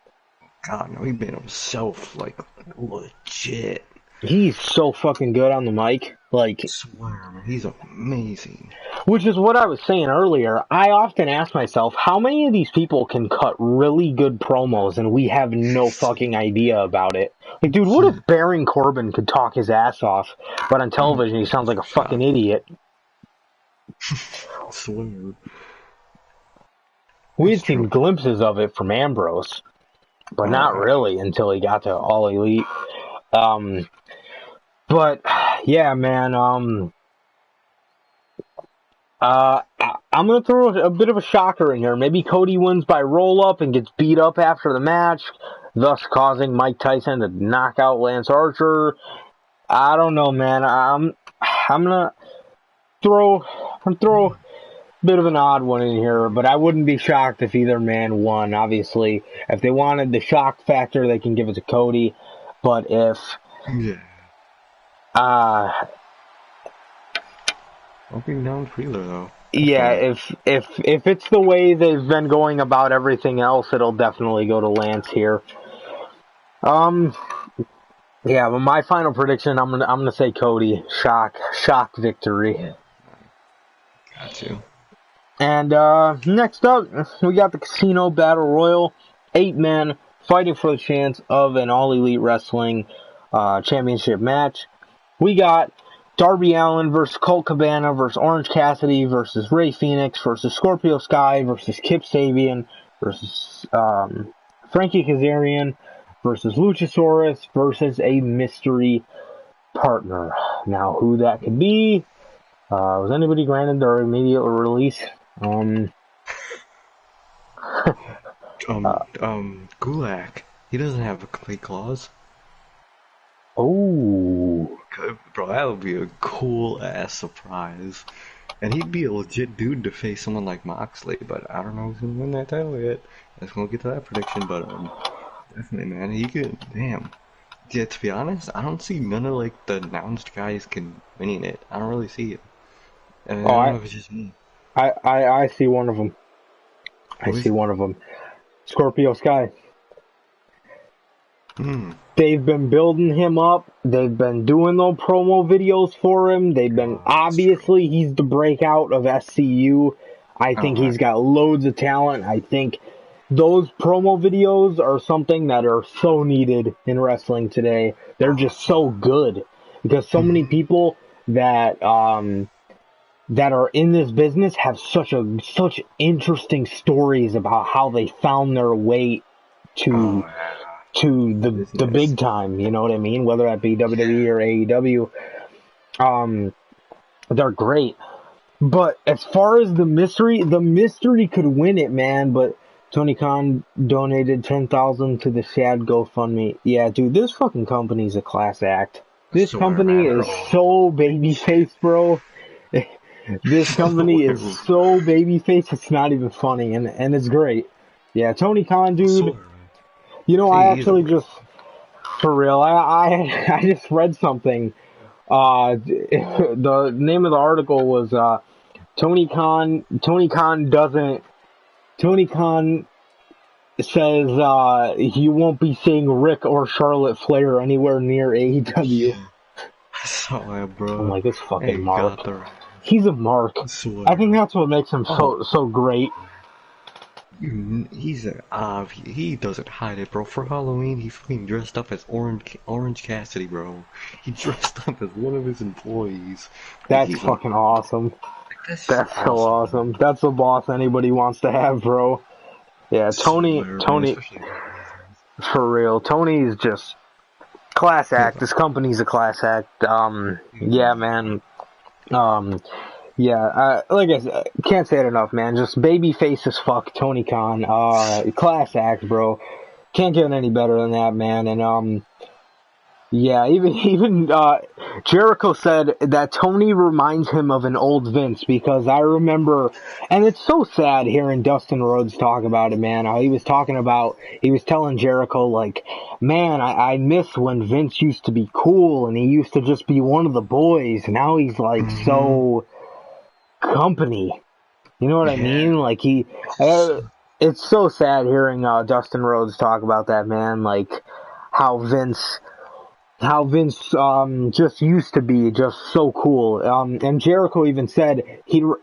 God, no, he made himself like legit. He's so fucking good on the mic. Like, Swear, man, he's amazing. which is what I was saying earlier. I often ask myself, how many of these people can cut really good promos and we have no fucking idea about it? Like, dude, what if Baron Corbin could talk his ass off, but on television he sounds like a fucking idiot? Swear. We had seen glimpses of it from Ambrose, but not really until he got to All Elite. But yeah, man. I'm gonna throw a bit of a shocker in here. Maybe Cody wins by roll up and gets beat up after the match, thus causing Mike Tyson to knock out Lance Archer. I don't know, man. I'm gonna throw a bit of an odd one in here, but I wouldn't be shocked if either man won. Obviously, if they wanted the shock factor, they can give it to Cody. But if I'll be down for either though. yeah, if it's the way they've been going about everything else, it'll definitely go to Lance here. Yeah, but my final prediction, I'm gonna say Cody, shock victory. Got you. And next up, we got the Casino Battle Royal, 8 men fighting for the chance of an All Elite Wrestling championship match. We got Darby Allin versus Colt Cabana versus Orange Cassidy versus Rey Fenix versus Scorpio Sky versus Kip Sabian versus Frankie Kazarian versus Luchasaurus versus a mystery partner. Now, who that could be? Was anybody granted their immediate release? Gulak. He doesn't have a complete clause. Oh. Bro, that would be a cool ass surprise. And he'd be a legit dude to face someone like Moxley, but I don't know who's gonna win that title yet. Let's go get to that prediction, but definitely, man, he could. Damn. Yeah, to be honest, I don't see none of like the announced guys can winning it. I don't really see it. I mean, Oh, I don't know if it's just me. I see one of them. I Who is see it? one of them. Scorpio Sky. Hmm. They've been building him up. They've been doing those promo videos for him. They've been Oh, that's true. obviously he's the breakout of SCU. I Oh, think he's got loads of talent. I think those promo videos are something that are so needed in wrestling today. They're just so good because so many mhm. people that that are in this business have such interesting stories about how they found their way Oh, to yeah. the Business. big time, you know what I mean? Whether that be WWE Yeah. or AEW, um, they're great. But as far as the mystery could win it, man. But Tony Khan donated 10,000 to the Shad GoFundMe. Yeah, dude, this fucking company's a class act. I This swear, company man, is bro. so babyface, bro. This I company is swear. so babyface, it's not even funny, and it's great. Yeah, Tony Khan, I dude. swear, man. You know, I He's a actually real. just for real. I just read something. The name of the article was Tony Khan. Tony Khan says he won't be seeing Rick or Charlotte Flair anywhere near AEW. Yeah. I saw it, I'm bro. like, this fucking Hey, Mark. got the. He's a Mark. I I think swear. that's what makes him Oh, so great. he's a he doesn't hide it, bro. For Halloween, he fucking dressed up as Orange Cassidy, bro. He dressed up as one of his employees. Like That's he's like, fucking awesome. that's just That's so awesome, man. awesome. That's the boss anybody wants to have, bro. Yeah, Swear, man, Tony, especially in business. for real. Tony's just class He's act. a This company's a class act. Yeah, man. Um, yeah, like I said, can't say it enough, man. Just baby face as fuck, Tony Khan. Class act, bro. Can't get any better than that, man. And yeah, even Jericho said that Tony reminds him of an old Vince because I remember, and it's so sad hearing Dustin Rhodes talk about it, man. How he was telling Jericho like, man, I miss when Vince used to be cool and he used to just be one of the boys. Now he's like mm-hmm. so company. You know what I Yeah, mean? Like it's just it's so sad hearing Dustin Rhodes talk about that, man. Like how Vince just used to be just so cool. And Jericho even said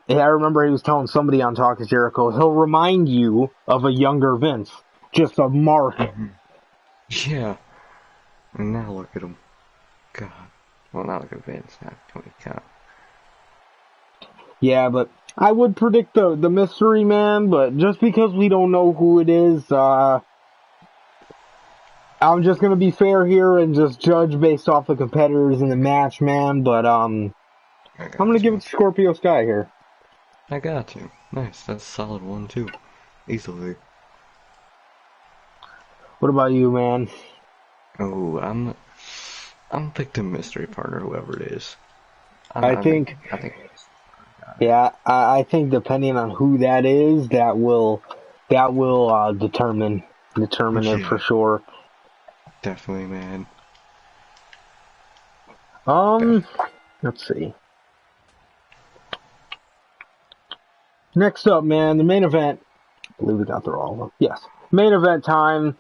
I remember he was telling somebody on Talk to Jericho, he'll remind you of a younger Vince, just a mark. hmm yeah. And now look at him. God. Well, not look at Vince, not Tony Khan. Yeah, but I would predict the mystery man, but just because we don't know who it is, I'm just gonna be fair here and just judge based off the competitors in the match, man. But I I'm gonna got give you. it to Scorpio Sky here. I got you. Nice. That's a solid one too. Easily. What about you, man? Oh, I'm pick the mystery partner, whoever it is. I think, I think yeah, I think depending on who that is, that will determine it for yeah, sure. definitely, man. Um, Definitely. let's see. Next up, man, the main event. I believe we got through all of them. Yes, main event time.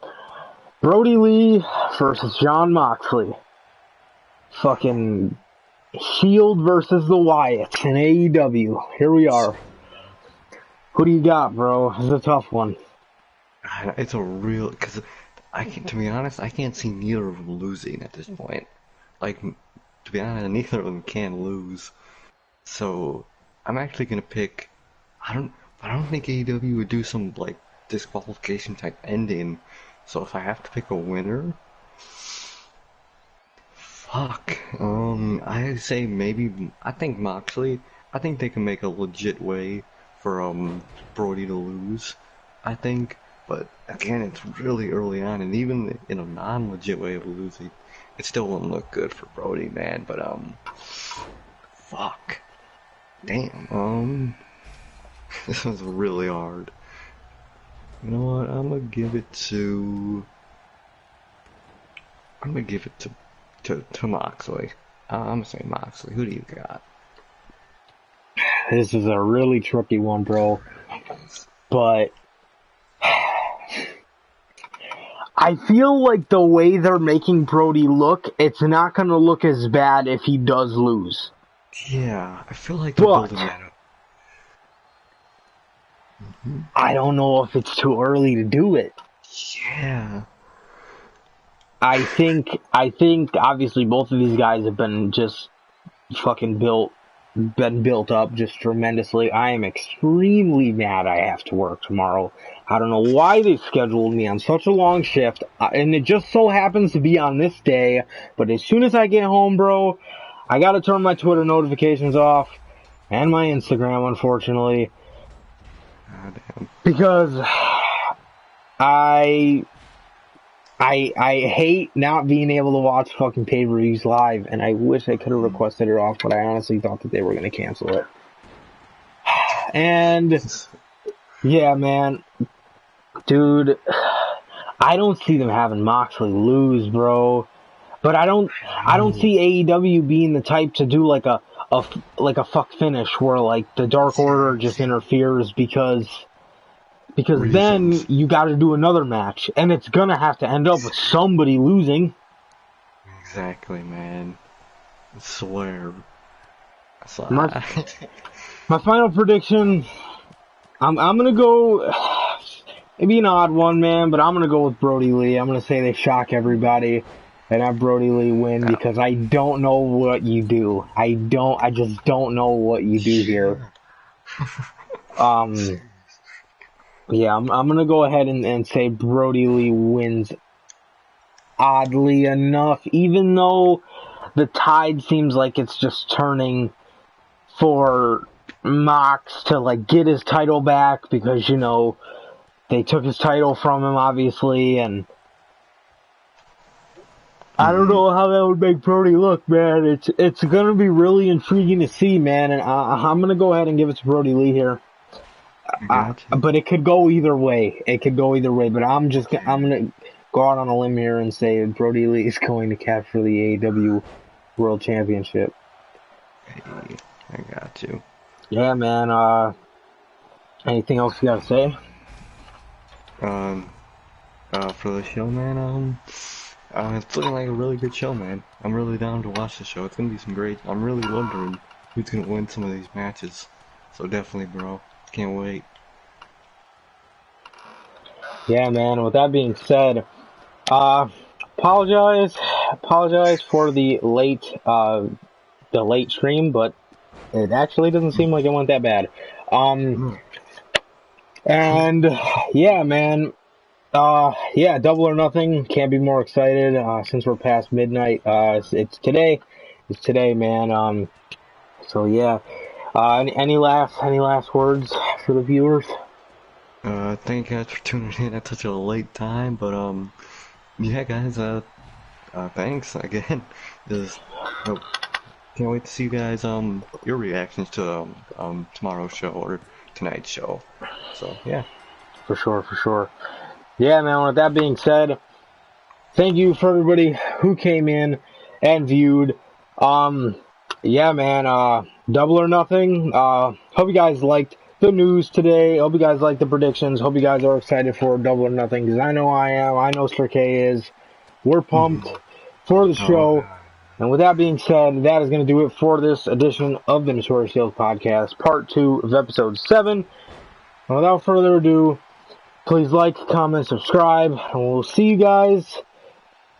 Brody Lee versus John Moxley. Fucking Shield versus the Wyatts in AEW. Here we are. Who do you got, bro? This is a tough one. It's a real because I can, to be honest, I can't see neither of them losing at this point. Like, to be honest, neither of them can lose. So I'm actually gonna pick. I don't. I don't think AEW would do some like disqualification type ending. So if I have to pick a winner, fuck. I say maybe. I think Moxley. I think they can make a legit way for Brody to lose. I think, but again, it's really early on, and even in a non-legit way of losing, it still won't look good for Brody, man. But fuck. Damn. This one's really hard. You know what? I'm gonna give it to Moxley. I'm gonna say Moxley. Who do you got? This is a really tricky one, bro. But I feel like the way they're making Brody look, it's not going to look as bad if he does lose. Yeah, I feel like they're building that up. I don't know if it's too early to do it. Yeah. I think obviously both of these guys have been just fucking built up just tremendously. I am extremely mad I have to work tomorrow. I don't know why they scheduled me on such a long shift, and it just so happens to be on this day, but as soon as I get home, bro, I gotta turn my Twitter notifications off, and my Instagram, unfortunately, because I hate not being able to watch fucking pay-per-views live, and I wish I could have requested it off, but I honestly thought that they were going to cancel it. And, yeah, man, dude, I don't see them having Moxley lose, bro. But I don't see AEW being the type to do like a fuck finish where like the Dark Order just interferes because then you got to do another match, and it's gonna have to end up with somebody losing. Exactly, man. I swear. My final prediction. I'm gonna go. Maybe an odd one, man, but I'm gonna go with Brody Lee. I'm gonna say they shock everybody and have Brody Lee win because I don't know what you do. I just don't know what you do here. Yeah, I'm gonna go ahead and say Brody Lee wins. Oddly enough, even though the tide seems like it's just turning for Mox to like get his title back because, you know, they took his title from him, obviously, and I don't know how that would make Brody look, man. It's gonna be really intriguing to see, man, and I'm gonna go ahead and give it to Brody Lee here. But it could go either way. But I'm gonna go out on a limb here and say Brody Lee is going to capture the AEW World Championship. Hey, I got you. Yeah, man. Anything else you gotta say? For the show, man, it's looking like a really good show, man. I'm really down to watch the show. It's gonna be some great. I'm really wondering who's gonna win some of these matches. So definitely, bro. Can't wait. Yeah, man. With that being said, apologize for the late stream, but it actually doesn't seem like it went that bad. And yeah, man. Yeah, Double or Nothing. Can't be more excited since we're past midnight. It's today. It's today, man. So yeah. Any last words for the viewers? Thank you guys for tuning in at such a late time, but yeah, guys. Thanks again. Just can't wait to see you guys. Your reactions to tomorrow's show or tonight's show. So yeah. For sure. Yeah, man, with that being said, thank you for everybody who came in and viewed. Yeah, man, Double or Nothing. Hope you guys liked the news today. Hope you guys liked the predictions. Hope you guys are excited for Double or Nothing, because I know I am. I know Sir K is. We're pumped for the show. And with that being said, that is going to do it for this edition of the Notorious Podcast, part 2 of episode 7. And without further ado, please like, comment, subscribe, and we'll see you guys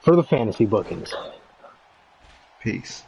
for the fantasy bookings. Peace.